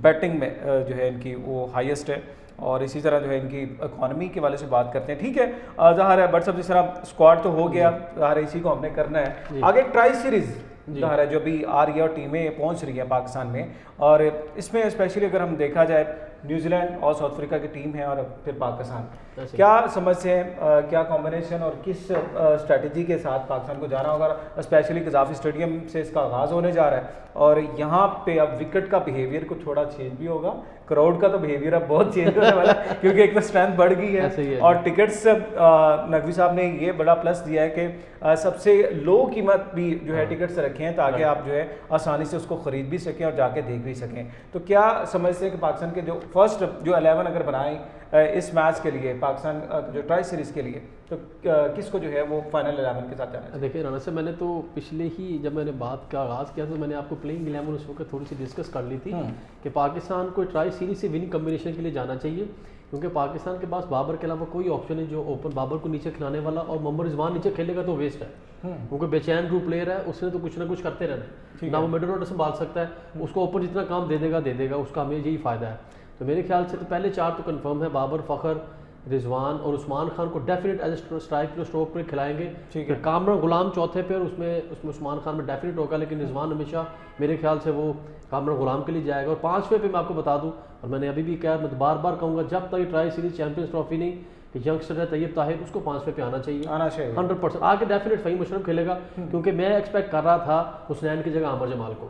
[SPEAKER 1] बैटिंग में जो है इनकी वो हाईएस्ट है। और इसी तरह जो है इनकी इकॉनमी के वाले से बात करते हैं, ठीक है ज़ाहिर है। बट सब जिस तरह स्क्वाड तो हो गया, ज़ाहिर है इसी को हमने करना है आगे। ट्राई सीरीज़ ज़ाहिर है जो भी आ रही है और टीमें पहुंच रही हैं पाकिस्तान में, और इसमें स्पेशली अगर हम देखा जाए न्यूजीलैंड और साउथ अफ्रीका की टीम है और फिर पाकिस्तान, क्या समझते हैं क्या कॉम्बिनेशन और किस स्ट्रेटजी के साथ पाकिस्तान को जाना होगा? स्पेशली कज़ाफ़ी स्टेडियम से इसका आगाज़ होने जा रहा है और यहाँ पे अब विकेट का बिहेवियर को थोड़ा चेंज भी होगा, क्राउड का तो बिहेवियर अब बहुत चेंज होने वाला है क्योंकि एक तो स्ट्रेंथ बढ़ गई है और टिकट्स नकवी साहब ने ये बड़ा प्लस दिया है कि सबसे लो कीमत भी जो है टिकट्स रखे हैं ताकि आप जो है आसानी से उसको ख़रीद भी सकें और जाके देख भी सकें। तो क्या समझते हैं कि पाकिस्तान के जो फर्स्ट जो 11 अगर बनाएं इस मैच के लिए, पाकिस्तान जो ट्राई सीरीज़ के लिए, तो किसको जो है वो फाइनल 11 के साथ जाना है?
[SPEAKER 3] देखिए राना से मैंने तो पिछले ही जब मैंने बात का आगाज़ किया तो मैंने आपको प्लेइंग 11 उस वक्त थोड़ी सी डिस्कस कर ली थी कि पाकिस्तान को ट्राई सीरीज़ से विनिंग कम्बिनेशन के लिए जाना चाहिए, क्योंकि पाकिस्तान के पास बाबर के अलावा कोई ऑप्शन है जो ओपन बाबर को नीचे खिलाने वाला, और मोहम्मद रिजवान नीचे खेलेगा तो वेस्ट है क्योंकि बेचैन रू प्लेयर है, उसने तो कुछ ना कुछ करते रहना, ना वो मिडल ऑर्डर संभाल सकता है, उसको ओपन जितना काम दे देगा, उसका हमें यही फ़ायदा है। तो मेरे ख्याल से तो पहले 4 तो कंफर्म है, बाबर, फ़खर, रिजवान और उस्मान खान को डेफिनेट एज स्ट्राइक पे स्ट्रोक पे खिलाएंगे। फिर कामरान गुलाम चौथे पे, और उसमें उस्मान खान में डेफिनेट होगा, लेकिन रिजवान हमेशा मेरे ख्याल से वो कामरान गुलाम के लिए जाएगा। और 5वें पे मैं आपको बता दूं, और मैंने अभी भी कहा, मैं बार बार कहूँगा, जब तक ट्राई सीरीज चैंपियंस ट्रॉफी नहीं, यंगस्टर है तैयब ताहिर, उसको 5वें पे आना चाहिए 100%। आगे डेफिनेट फ़हीम अशरफ खेलेगा क्योंकि मैं एक्सपेक्ट कर रहा था हुसनैन की जगह अमर जमाल को।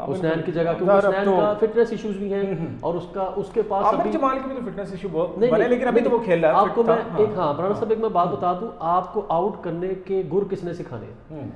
[SPEAKER 3] हुसनैन की जगह, क्योंकि हुसनैन का फिटनेस इश्यूज भी हैं और उसके पास
[SPEAKER 1] अमर जमाल की भी तो फिटनेस इशू बहुत बने, लेकिन अभी तो वो खेल रहा है।
[SPEAKER 3] आपको मैं एक बराना साहब एक मैं बात बता दूं, आपको आउट करने के गुर किसने सिखाने हैं?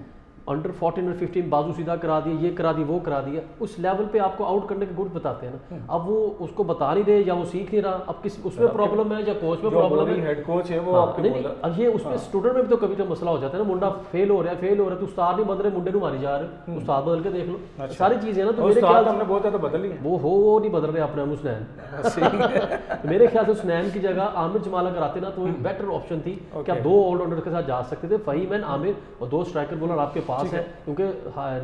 [SPEAKER 3] अंडर 14 और 15 बाजू सीधा करा दिए, ये करा दिए, वो करा दिया, उस लेवल पे आपको आउट करने के गुड बताते हैं ना। अब वो उसको बता नहीं रहे या वो सीख नहीं रहा, अब किस उसमें प्रॉब्लम है या कोच में प्रॉब्लम है,
[SPEAKER 1] हेड कोच है वो आपके
[SPEAKER 3] नहीं, अब ये उसमें स्टूडेंट में भी तो कभी तो मसला हो जाता है ना, मुंडा फेल हो रहा है तो उस्ताद नहीं बदल रहे, मुंडे को मारी जा रहे, उस्ताद बदल के देख लो, सारी चीजें ना। तो मेरे ख्याल
[SPEAKER 1] हमने बहुत ज्यादा बदल ही
[SPEAKER 3] वो नहीं बदल रहे अपने हुसनैन। मेरे ख्याल से हुसनैन की जगह आमिर जमाल अगर आते ना तो एक बेटर ऑप्शन थी कि आप 2 ऑलराउंडर के साथ जा सकते थे, फहीम एंड आमिर, और 2 स्ट्राइकर बॉलर आपके पास है, क्योंकि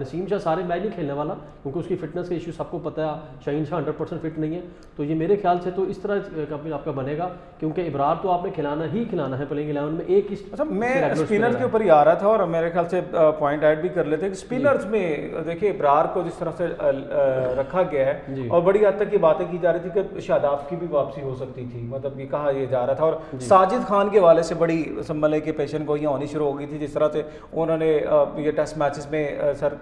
[SPEAKER 3] नसीम शाह सारे मैच नहीं खेलने वाला क्योंकि उसकी फिटनेस का इशू सबको पता है, शाहीन शाह 100% फिट नहीं है। तो ये मेरे ख्याल से तो इस तरह आपका बनेगा, क्योंकि इब्रार तो आपने खिलाना है प्लेइंग 11 में एक ही।
[SPEAKER 1] अच्छा, मैं स्पिनर्स के ऊपर ही आ रहा था और मेरे ख्याल से पॉइंट ऐड भी कर लेते हैं कि स्पिनर्स में देखिए इब्रार को जिस तरह से रखा गया है और बड़ी हद तक ये बातें की जा रही थी कि शादाब की भी वापसी हो सकती थी, मतलब ये कहा ये जा रहा था, और साजिद खान के हवाले से बड़ी सम्मले की पेशन गोइयां होनी शुरू हो गई थी जिस तरह से उन्होंने ये टेस्ट मैचेस में सर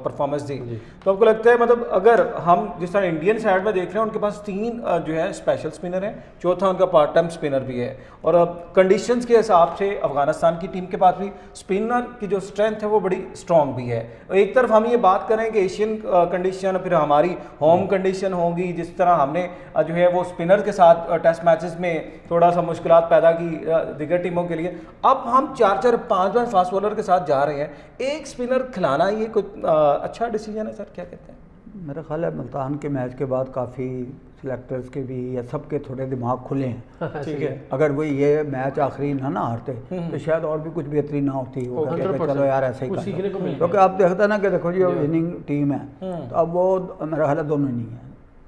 [SPEAKER 1] परफॉर्मेंस दी। तो आपको लगता है मतलब अगर हम जिस तरह इंडियन साइड में देख रहे हैं उनके पास 3 जो है स्पेशल स्पिनर हैं, चौथा उनका पार्ट टाइम स्पिनर भी है, और अब कंडीशंस के हिसाब से अफगानिस्तान की टीम के पास भी स्पिनर की जो स्ट्रेंथ है वो बड़ी स्ट्रॉन्ग भी है। एक तरफ हम ये बात करें कि एशियन कंडीशन, फिर हमारी होम कंडीशन होगी, जिस तरह हमने जो है वो स्पिनर के साथ टेस्ट मैचेस में थोड़ा सा मुश्किलात पैदा की दिगर टीमों के लिए, अब हम 4-4, 5 फास्ट बॉलर के साथ जा रहे हैं, एक स्पिनर खिलाना ये कुछ अच्छा डिसीजन है सर, क्या कहते हैं?
[SPEAKER 2] मेरा ख्याल है मुल्तान के मैच के बाद काफ़ी सिलेक्टर्स के भी या सबके थोड़े दिमाग खुले हैं।
[SPEAKER 1] ठीक है,
[SPEAKER 2] अगर वो ये मैच आखिरी ना हारते तो शायद और भी कुछ बेहतरी ना होती, वो कहते चलो यार ऐसे ही कर, क्योंकि आप देखते ना कि देखो जी विनिंग टीम है तो अब वो मेरा ख्याल है दोनों नहीं है,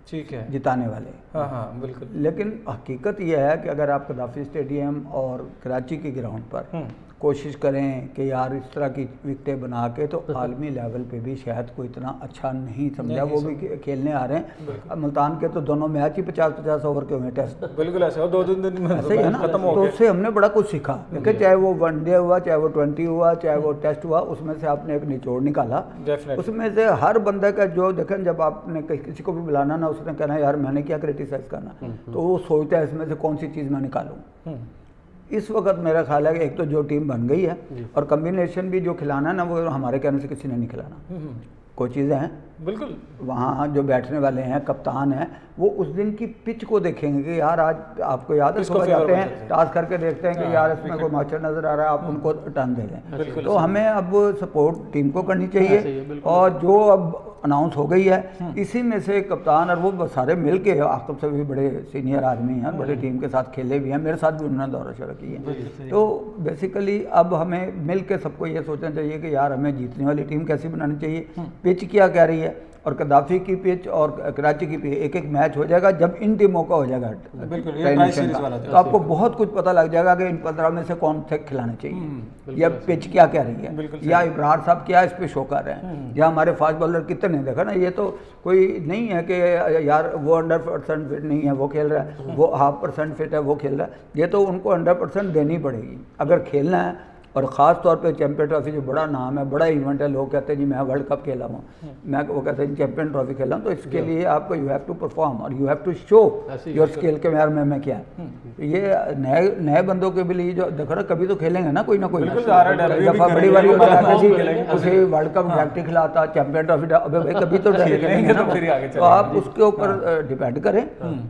[SPEAKER 2] ठीक है, जिताने वाले।
[SPEAKER 1] हाँ बिल्कुल।
[SPEAKER 2] लेकिन हकीकत यह है कि अगर आप कदाफी स्टेडियम और कराची के ग्राउंड पर कोशिश करें कि यार इस तरह की विकेटें बना के, तो आलमी लेवल पे भी शायद कोई इतना अच्छा नहीं समझा, वो भी खेलने आ रहे हैं। मुल्तान के तो दोनों मैच ही 50-50 ओवर के हुए टेस्ट,
[SPEAKER 1] बिल्कुल ऐसे हो, 2 दिन में
[SPEAKER 2] ऐसे ही है ना। तो उससे हमने बड़ा कुछ सीखा, देखिए चाहे वो वनडे हुआ, चाहे वो 20 हुआ, चाहे वो टेस्ट हुआ, उसमें से आपने एक निचोड़ निकाला। उसमें से हर बंदे का जो देखें, जब आपने किसी को भी बुलाना ना, उसने कहना यार मैंने क्या क्रिटिसाइज करना, तो वो सोचता है इसमें से कौन सी चीज़ मैं निकालूँ। इस वक्त मेरा ख्याल है कि एक तो जो टीम बन गई है और कम्बिनेशन भी जो खिलाना है ना, वो हमारे कहने से किसी ने नहीं खिलाना, कोई चीज़ें हैं
[SPEAKER 1] बिल्कुल।
[SPEAKER 2] वहाँ जो बैठने वाले हैं, कप्तान हैं, वो उस दिन की पिच को देखेंगे कि यार आज आपको याद है सुबह जाते हैं टास्क करके देखते हैं कि यार इसमें कोई मास्टर नज़र आ रहा है, आप उनको टर्न दे दें। तो हमें अब सपोर्ट टीम को करनी चाहिए, और जो अब अनाउंस हो गई है इसी में से कप्तान और वो सारे मिल के, आखिब से भी बड़े सीनियर आदमी हैं, बड़े टीम के साथ खेले भी हैं, मेरे साथ भी उन्होंने दौरा शौरा की है। तो बेसिकली अब हमें मिल के सबको ये सोचना चाहिए कि यार हमें जीतने वाली टीम कैसी बनानी चाहिए, पिच क्या कह रही है, और कदाफी की पिच और कराची की पिच, एक मैच हो जाएगा जब इन टीमों का हो जाएगा तो आपको बहुत कुछ पता लग जाएगा कि इन 15 में से कौन से खिलाने चाहिए, या पिच क्या कह रही है, या इब्रार साहब क्या इस पे शो कर रहे हैं, या हमारे फास्ट बॉलर कितने, देखा ना, ये तो कोई नहीं है कि यार वो 100% फिट नहीं है वो खेल रहा है, वो 0.5% फिट है वो खेल रहा है, ये तो उनको 100% देनी पड़ेगी अगर खेलना है। और ख़ास तौर पे चैंपियन ट्रॉफी जो बड़ा नाम है, बड़ा इवेंट है, लोग कहते हैं जी मैं वर्ल्ड कप खेला हूँ, मैं वो कहते हैं चैंपियन ट्रॉफी खेला हूँ, तो इसके लिए आपको यू हैव टू परफॉर्म और you have to show your skill के यार मैं क्या है। ये नए बंदों के लिए जो देखो ना, कभी तो खेलेंगे ना कोई दफ़ा, बड़ी वाली उसे वर्ल्ड कप डायरेक्ट खिलाता, चैंपियन ट्रॉफी, अबे भाई कभी तो खेलेंगे, तो आप उसके ऊपर डिपेंड करें,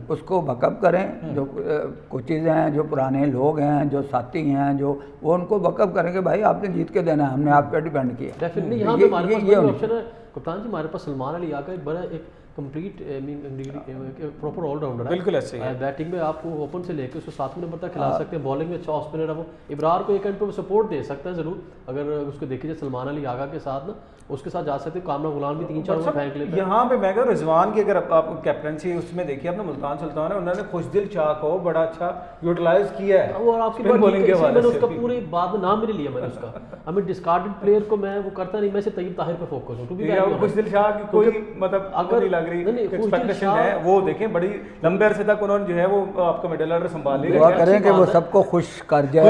[SPEAKER 2] उसको बकअप करें, जो कोचेज हैं, जो पुराने लोग हैं, जो साथी हैं, जो वो उनको बकअप करेंगे, भाई आपने जीत के देना है, हमने आप पे डिपेंड किया।
[SPEAKER 3] डेफिनेटली यहाँ पे हमारे पास ऑप्शन है कप्तान जी, हमारे पास सलमान अली आकर एक बड़ा एक कंप्लीट प्रॉपर ऑलराउंडर है, बिल्कुल ऐसे ही। बैटिंग में आपको ओपन से लेकर उसको 7 नंबर तक खिला सकते हैं, बॉलिंग में अच्छा स्पिनर है वो, इब्रार को एक एंड पे सपोर्ट दे सकता है ज़रूर, अगर उसको देखिए सलमान अली आगा के साथ ना, उसके साथ जा सकते हैं, कामरा गुलाम भी 3-4 ओवर फेंक लेते हैं।
[SPEAKER 1] यहाँ पे मैं कहूँ रिजवान की अगर आप कैप्टनसी उसमें देखिए आपने, मुल्तान सुल्तान है, उन्होंने खुशदिल शाह को बड़ा अच्छा यूटिलाइज किया है,
[SPEAKER 3] और आपकी बॉलिंग के मैंने उसका पूरी बाद में नाम भी नहीं लिया मैंने उसका, हमें डिस्कार्डेड प्लेयर को मैं वो करता नहीं, मैं से तैयब ताहिर पे फोकस हूँ, क्योंकि
[SPEAKER 1] खुशदिल शाह की कोई मतलब अगर नहीं लग रही एक्सपेक्टेशन है, वो देखें बड़ी लंबे अरसे तक उन्होंने जो है वो आपका मिडिल ऑर्डर संभाल ली,
[SPEAKER 2] दुआ करें कि वो सबको खुश कर जाए,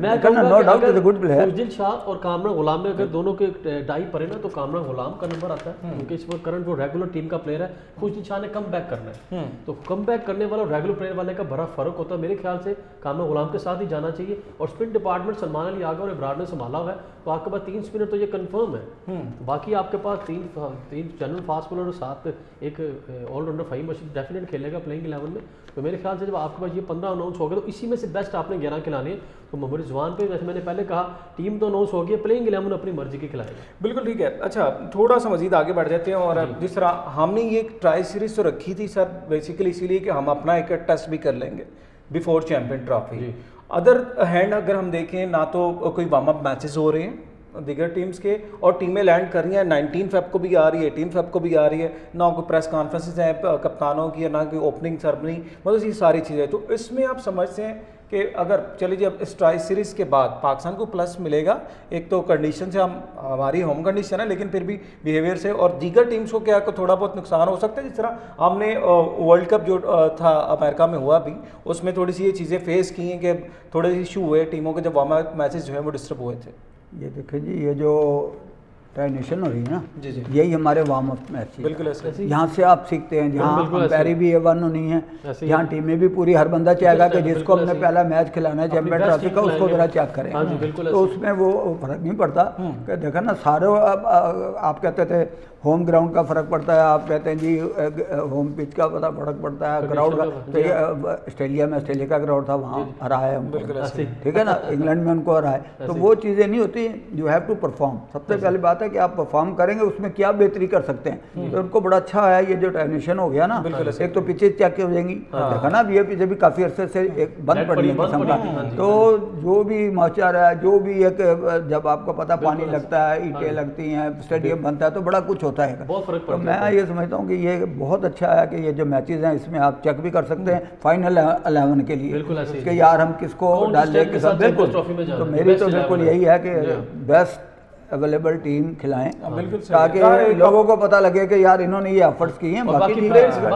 [SPEAKER 2] वरना no doubt is a good player.
[SPEAKER 3] Khushdil Shah और कामरा गुलाम में अगर दोनों के डाई पड़े ना तो कामरान गुलाम का नंबर आता है, क्योंकि इस वक्त करंट वो रेगुलर टीम का प्लेयर है, खुशदिल शाह ने कम बैक करना है, तो कम बैक करने वाला और रेगुलर प्लेयर वाले का बड़ा फर्क होता है। मेरे ख्याल से कामरान गुलाम के साथ ही जाना चाहिए। और स्पिन डिपार्टमेंट सलमान अली आगा और इब्रार ने संभाला हुआ है, तो आपके पास 3 स्पिनर तो ये कंफर्म है। बाकी आपके पास तीन जनरल फास्ट बॉलर और साथ एक ऑलराउंडर फ़हीम रशीद डेफिनेट खेलेगा प्लेइंग 11 में। तो मेरे ख्याल से जब आपके पास ये 15 अनाउंस हो गए तो इसी में से बेस्ट आपने 11 खिलाने हैं। तो मोहम्मद रिजवान पे जैसे मैंने पहले कहा, टीम तो अनाउंस हो गई, प्लेइंग 11 अपनी मर्जी की खिलाएगा।
[SPEAKER 1] बिल्कुल ठीक है। अच्छा, थोड़ा सा मजीद आगे बढ़ जाते हैं। और जिस तरह हमने ये ट्राई सीरीज तो रखी थी सर बेसिकली इसीलिए कि हम अपना एक टेस्ट भी कर लेंगे before champion trophy. Other hand अगर हम देखें ना तो कोई वार्म अप मैचेस हो रहे हैं दीगर टीम्स के, और टीमें लैंड कर रही हैं 19 फेब को भी आ रही है, 18 फेब को भी आ रही है, ना कोई प्रेस कॉन्फ्रेंसेज हैं कप्तानों की, ना कोई ओपनिंग सेरेमनी, मतलब ये सारी चीज़ें। तो इसमें आप समझते हैं कि अगर चलिए जब इस ट्राई सीरीज़ के बाद पाकिस्तान को प्लस मिलेगा, एक तो कंडीशन से हमारी होम कंडीशन है लेकिन फिर भी बिहेवियर से, और दीगर टीम्स को क्या थोड़ा बहुत नुकसान हो सकता है। जिस तरह हमने वर्ल्ड कप जो था अमेरिका में हुआ भी, उसमें थोड़ी सी ये चीज़ें फेस की हैं कि थोड़े इशू हुए टीमों के, जब वार्म अप मैचेस जो है वो डिस्टर्ब हुए थे।
[SPEAKER 2] ये देखिए जी, ये जो ट्राइनेशन हो रही है ना,
[SPEAKER 1] जी जी
[SPEAKER 2] यही हमारे वार्म अप मैच है।
[SPEAKER 1] बिल्कुल ऐसे ही।
[SPEAKER 2] यहाँ से आप सीखते हैं, जहाँ अंपायरी भी A1 नहीं है,
[SPEAKER 3] ऐसे ही।
[SPEAKER 2] यहाँ टीमें भी पूरी, हर बंदा चाहेगा कि
[SPEAKER 3] बिल्कुल
[SPEAKER 2] जिसको हमने
[SPEAKER 3] ऐसे ही।
[SPEAKER 2] पहला मैच खिलाना है चैंपियन
[SPEAKER 3] बेस्ट
[SPEAKER 2] ट्रॉफी
[SPEAKER 3] टीम
[SPEAKER 2] का, उसको
[SPEAKER 3] खिलाएंगे।
[SPEAKER 2] ज़रा चेक करें।
[SPEAKER 3] हाँ जी, बिल्कुल
[SPEAKER 2] तो
[SPEAKER 3] ऐसे ही।
[SPEAKER 2] उसमें वो फर्क नहीं पड़ता कि देखा ना, सारे आप कहते थे होम ग्राउंड का फ़र्क पड़ता है, आप कहते हैं जी होम पिच का पता फ़र्क पड़ता है, क्राउड का। तो ये ऑस्ट्रेलिया में ऑस्ट्रेलिया का क्राउड था, वहाँ हराया है उनको,
[SPEAKER 1] बिल्कुल ऐसे ही।
[SPEAKER 2] ठीक है ना, इंग्लैंड में उनको हराए। तो वो चीज़ें नहीं होती, यू हैव टू परफॉर्म। सबसे पहली बात है कि आप परफॉर्म करेंगे, उसमें क्या बेहतरी कर सकते हैं। तो उनको बड़ा अच्छा है ये जो ट्रांजिशन हो गया ना, एक तो पीछे चेक हो जाएंगी, देखा ना ये पीछे भी काफ़ी अरसे से एक बंद पड़ी है किस्म का। तो जो भी माचार है, जो भी एक जब आपको पता पानी लगता है, ईंटें लगती हैं, स्टेडियम बनता है, तो बड़ा कुछ होता है।
[SPEAKER 3] बहुत फर्क
[SPEAKER 2] तो मैं ये समझता हूँ कि ये बहुत अच्छा है कि ये जो मैचेस हैं इसमें आप चेक भी कर सकते हैं फाइनल 11 के लिए,
[SPEAKER 3] बिल्कुल ऐसे ही।
[SPEAKER 2] कि यार हम किसको डाल लें,
[SPEAKER 3] के साथ
[SPEAKER 2] बिल्कुल।
[SPEAKER 3] ट्रॉफी में जाना
[SPEAKER 2] तो
[SPEAKER 3] है,
[SPEAKER 2] मेरी
[SPEAKER 3] बेस्ट
[SPEAKER 2] तो बिल्कुल
[SPEAKER 3] 11
[SPEAKER 2] यही है कि बेस्ट अवेलेबल टीम खिलाएं,
[SPEAKER 1] बिल्कुल सही
[SPEAKER 2] ताकि
[SPEAKER 1] है।
[SPEAKER 2] लोगों को पता लगे कि यार इन्होंने ये एफर्ट्स किए हैं।
[SPEAKER 3] और बाकी
[SPEAKER 2] चीज़ें-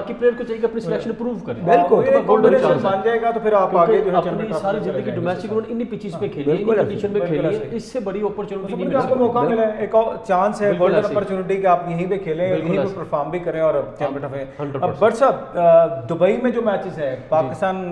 [SPEAKER 3] प्लेयर को चाहिए कि अपनी सिलेक्शन प्रूव करें।
[SPEAKER 2] बिल्कुल।
[SPEAKER 1] एक कॉम्बिनेशन बन जाएगा तो फिर आप आगे जो है
[SPEAKER 3] अपनी
[SPEAKER 1] चैंपियन ट्रॉफी
[SPEAKER 3] सारी
[SPEAKER 1] में
[SPEAKER 3] जिंदगी
[SPEAKER 1] चले जाएंगे।
[SPEAKER 3] डोमेस्टिक उन्होंने इन्हीं पिचेस पे खेली है, इन्हीं
[SPEAKER 2] बिल्कुल
[SPEAKER 3] कंडीशन में
[SPEAKER 1] बिल्कुल
[SPEAKER 3] खेली है,
[SPEAKER 1] ऐसे।
[SPEAKER 3] इससे बड़ी अपॉर्चुनिटी नहीं
[SPEAKER 1] तो
[SPEAKER 3] मिल
[SPEAKER 1] आपको मौका मिला है, एक और चांस है,
[SPEAKER 3] बिल्कुल
[SPEAKER 1] गोल्डन
[SPEAKER 3] ऐसे ही।
[SPEAKER 1] अपॉर्चुनिटी कि आप यहीं पे खेलें,
[SPEAKER 3] बिल्कुल
[SPEAKER 1] यहीं पे
[SPEAKER 3] ऐसे।
[SPEAKER 1] परफॉर्म भी करें और चैंपियन ट्रॉफी।
[SPEAKER 3] 100%।
[SPEAKER 1] अब बट साहब दुबई में जो मैचेस है पाकिस्तान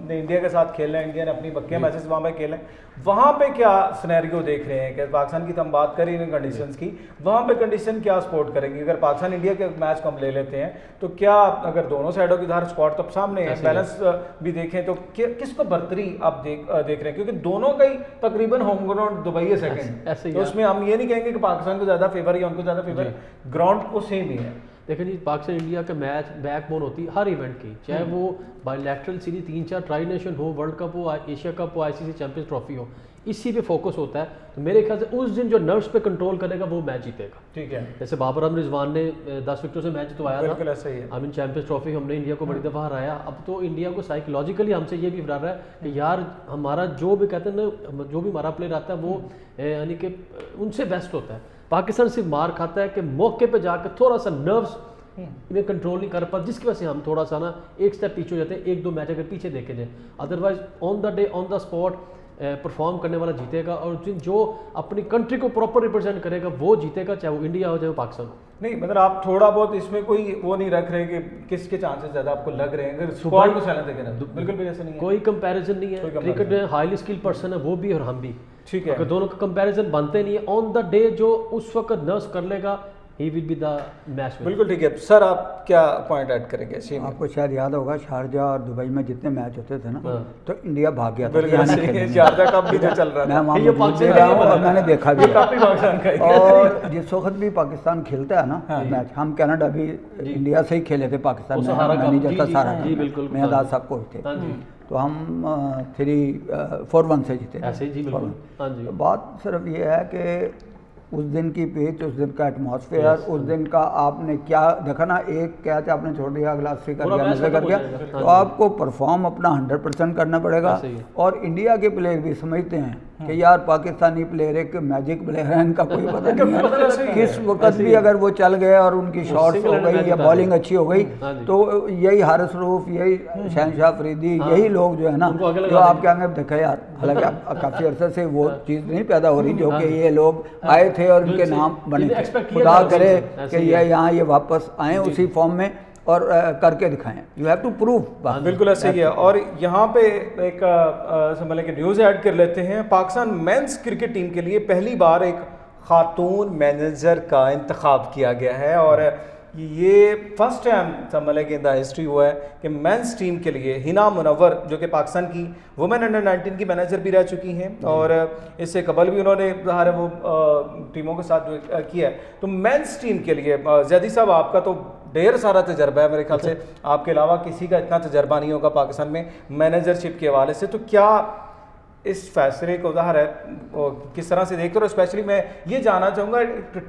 [SPEAKER 1] ने इंडिया के साथ खेल रहे हैं, इंडिया ने अपनी बक्के मैचेस वहाँ पे खेले, वहाँ पे क्या सिनेरियो देख रहे हैं कि पाकिस्तान की तो हम बात कर ही नहीं कंडीशंस की, वहाँ पे कंडीशन क्या सपोर्ट करेंगे? अगर पाकिस्तान इंडिया के मैच को हम ले लेते हैं तो क्या, अगर दोनों साइडों की धार स्क्वाड तो सामने है, बैलेंस भी देखें तो किसको बढ़तरी आप देख रहे हैं? क्योंकि दोनों का ही तकरीबन होम ग्राउंड दुबई है सेकंड, तो उसमें हम ये नहीं कहेंगे कि पाकिस्तान को ज़्यादा फेवर या उनको ज़्यादा फेवर, ग्राउंड को सेम ही है।
[SPEAKER 3] देखिए जी, पाकिस्तान इंडिया का मैच बैकबोन होती है हर इवेंट की, चाहे वो बायलैटरल सीरीज 3-4 ट्राई नेशन हो, वर्ल्ड कप हो, एशिया कप हो, ICC चैंपियंस ट्रॉफी हो, इसी पे फोकस होता है। तो मेरे ख्याल से उस दिन जो नर्व्स पे कंट्रोल करेगा वो मैच जीतेगा।
[SPEAKER 1] ठीक है,
[SPEAKER 3] जैसे बाबर अहमद रिजवान ने 10 विकेटों से मैच तो आया
[SPEAKER 1] बिल्कुल
[SPEAKER 3] था,
[SPEAKER 1] ऐसा ही है।
[SPEAKER 3] आई मीन चैंपियंस ट्रॉफी हमने इंडिया को बड़ी दफ़ा हराया। अब तो इंडिया को साइकोलॉजिकली हमसे ये भी डर रहा है कि यार हमारा जो भी कहते हैं ना, जो भी हमारा प्लेयर आता है वो यानी कि उनसे बेस्ट होता है। पाकिस्तान सिर्फ मार खाता है कि मौके पे जाकर थोड़ा सा नर्व्स इन्हें कंट्रोल नहीं कर पाते, जिसकी वजह से हम थोड़ा सा ना एक स्टेप पीछे हो जाते हैं, 1-2 मैच अगर पीछे देखे जाए। Otherwise on the day on the spot perform करने वाला जीतेगा, और जो अपनी कंट्री को प्रॉपर रिप्रेजेंट करेगा वो जीतेगा, चाहे वो इंडिया हो चाहे वो पाकिस्तान हो।
[SPEAKER 1] नहीं मतलब आप थोड़ा बहुत इसमें कोई वो नहीं रख रहे कि किसके चांसेस ज़्यादा आपको लग रहे हैं, अगर स्क्वाड को चलाते देखें ना, बिल्कुल भी ऐसा नहीं है,
[SPEAKER 3] कोई कंपैरिजन नहीं है। क्रिकेट में हाईली स्किल्ड पर्सन है वो भी और हम भी,
[SPEAKER 1] ठीक है।
[SPEAKER 3] अगर दोनों का कंपैरिजन बनते नहीं है, ऑन द डे जो उस वक्त नर्स कर लेगा he will be the match.
[SPEAKER 1] बिल्कुल ठीक है सर, आप क्या पॉइंट ऐड करेंगे इसी में?
[SPEAKER 2] आपको शायद याद होगा शारजा और दुबई में जितने मैच होते थे ना,
[SPEAKER 3] हाँ।
[SPEAKER 2] तो इंडिया भाग गया था।
[SPEAKER 1] बिल्कुल
[SPEAKER 2] यहाँ नहीं
[SPEAKER 1] सही है,
[SPEAKER 2] खेलेंगे।
[SPEAKER 1] शारजा कप भी जो चल रहा
[SPEAKER 2] मैं
[SPEAKER 1] था,
[SPEAKER 2] वहाँ
[SPEAKER 3] ये
[SPEAKER 2] मौजूद भी
[SPEAKER 3] पाकिस्तान
[SPEAKER 2] रहा
[SPEAKER 3] का
[SPEAKER 2] हूँ और
[SPEAKER 3] ही
[SPEAKER 2] मैंने देखा भी है।
[SPEAKER 1] काफी पाकिस्तान का ही।
[SPEAKER 2] और जिस वक्त भी पाकिस्तान खेलता है ना मैच, हम कनाडा भी इंडिया से ही खेले थे पाकिस्तान
[SPEAKER 3] वो
[SPEAKER 2] में,
[SPEAKER 3] सहारा कप,
[SPEAKER 2] मैनेजर था
[SPEAKER 3] जी,
[SPEAKER 2] सारा,
[SPEAKER 3] जी, बिल्कुल।
[SPEAKER 2] मेहदाद साहब कोच थे,
[SPEAKER 3] हाँ जी,
[SPEAKER 2] तो हम 3-4-1 से जीते थे।
[SPEAKER 3] ऐसे ही जी बिल्कुल। हाँ जी,
[SPEAKER 2] तो बात सिर्फ ये है कि उस दिन की पिच, उस दिन का एटमॉस्फेयर, उस दिन का आपने क्या देखा ना, एक कैच आपने छोड़ दिया, अगला 80 कर
[SPEAKER 3] पूरा
[SPEAKER 2] दिया,
[SPEAKER 3] मैच
[SPEAKER 2] 90 कर
[SPEAKER 3] खत्म
[SPEAKER 2] दिया,
[SPEAKER 3] हो जाएगा।
[SPEAKER 2] तो आपको परफॉर्म अपना 100% करना पड़ेगा।
[SPEAKER 3] ऐसे ही।
[SPEAKER 2] और इंडिया के प्लेयर भी समझते हैं कि यार पाकिस्तानी प्लेयर एक मैजिक प्लेयर है, इनका कोई पता नहीं
[SPEAKER 1] ऐसे
[SPEAKER 2] है
[SPEAKER 1] ही
[SPEAKER 2] किस
[SPEAKER 1] है।
[SPEAKER 2] वक्त भी अगर वो चल गए और उनकी शॉट्स हो गई या बॉलिंग अच्छी हो गई
[SPEAKER 3] हाँ जी।
[SPEAKER 2] तो यही हारिस रऊफ, यही शहनशाह अफरीदी, यही लोग जो है ना
[SPEAKER 3] उनको आगे
[SPEAKER 2] जो
[SPEAKER 3] लगा
[SPEAKER 2] आप कहेंगे देखे यार, हालांकि काफ़ी अरसे से वो चीज़ नहीं पैदा हो रही जो कि ये लोग आए थे और इनके नाम बने
[SPEAKER 3] जिन्हें
[SPEAKER 2] थे।
[SPEAKER 3] expect किया
[SPEAKER 2] खुदा
[SPEAKER 3] था उसी
[SPEAKER 2] करे
[SPEAKER 3] से, ऐसे
[SPEAKER 2] कि
[SPEAKER 3] ही
[SPEAKER 2] ये
[SPEAKER 3] है।
[SPEAKER 2] यहाँ ये वापस आए उसी फॉर्म में और करके दिखाएं। You have to prove.
[SPEAKER 1] बिल्कुल ऐसे ही है। और यहाँ पे एक समझ के न्यूज़ ऐड कर लेते हैं। पाकिस्तान मेंस क्रिकेट टीम के लिए पहली बार एक खातून मैनेजर का इंतखाब किया गया है और ये फर्स्ट टाइम समझ लें कि इन द हिस्ट्री हुआ है कि मेंस टीम के लिए हिना मुनव्वर जो कि पाकिस्तान की वुमेन अंडर 19 की मैनेजर भी रह चुकी हैं और इससे कबल भी उन्होंने ज़ाहिर है वो टीमों के साथ जो किया है। तो मेंस टीम के लिए जैदी साहब आपका तो ढेर सारा तजर्बा है, मेरे ख्याल से आपके अलावा किसी का इतना तजर्बा नहीं होगा पाकिस्तान में मैनेजरशिप के हवाले से। तो क्या इस फैसले को ज़ाहिर है किस तरह से देखते हो? और स्पेशली मैं ये जानना चाहूँगा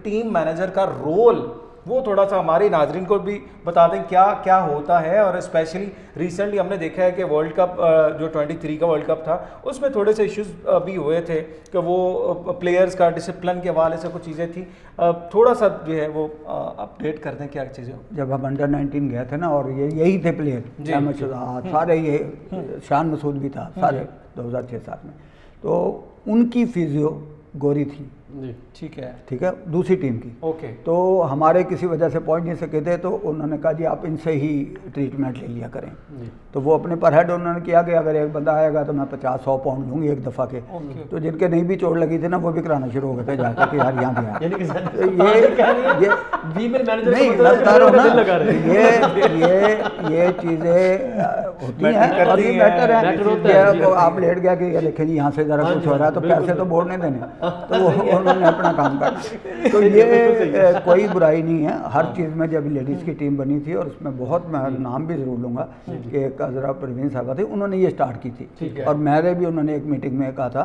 [SPEAKER 1] टीम मैनेजर का रोल वो थोड़ा सा हमारे नाजरीन को भी बता दें क्या क्या होता है। और स्पेशली रिसेंटली हमने देखा है कि वर्ल्ड कप जो 23 का वर्ल्ड कप था उसमें थोड़े से इश्यूज भी हुए थे कि वो प्लेयर्स का डिसिप्लिन के हवाले से कुछ चीज़ें थी। थोड़ा सा जो है वो अपडेट कर दें क्या चीज़ें।
[SPEAKER 2] जब हम अंडर 19 गए थे ना और यही थे प्लेयर, अहमद शहजाद सारे, ये शान मसूद भी था सारे 2006-7 में, तो उनकी फिजियो गोरी थी।
[SPEAKER 3] जी
[SPEAKER 1] ठीक है,
[SPEAKER 2] ठीक है, दूसरी टीम की।
[SPEAKER 1] ओके।
[SPEAKER 2] तो हमारे किसी वजह से पहुंच नहीं सके थे तो उन्होंने कहा जी आप इनसे ही ट्रीटमेंट ले लिया करें। तो वो अपने पर हेड उन्होंने किया कि अगर एक बंदा आएगा तो मैं 50-100 पाउंड लूँगी एक दफ़ा के। तो जिनके नहीं भी चोट लगी थी ना वो भी कराना शुरू हो गए थे जाकर कि यार यहाँ भी आया।
[SPEAKER 3] यानी कि
[SPEAKER 2] तो ये
[SPEAKER 3] फीमेल मैनेजर
[SPEAKER 2] नहीं लगता रहो ना, ये चीज़ें होती हैं और ये मैटर है कि आप लेट गया कि ये देखें जी यहाँ से ज़रा कुछ हो रहा है तो पैसे तो बोर्ड ने देने, तो उन्होंने अपना काम करना। तो ये कोई बुराई नहीं है। हर चीज़ में जब लेडीज़ की टीम बनी थी और उसमें बहुत, मैं नाम भी ज़रूर लूँगा कि एक अजरा परवीन साहबा थी, उन्होंने ये स्टार्ट की थी और मेरे भी उन्होंने एक मीटिंग में कहा था।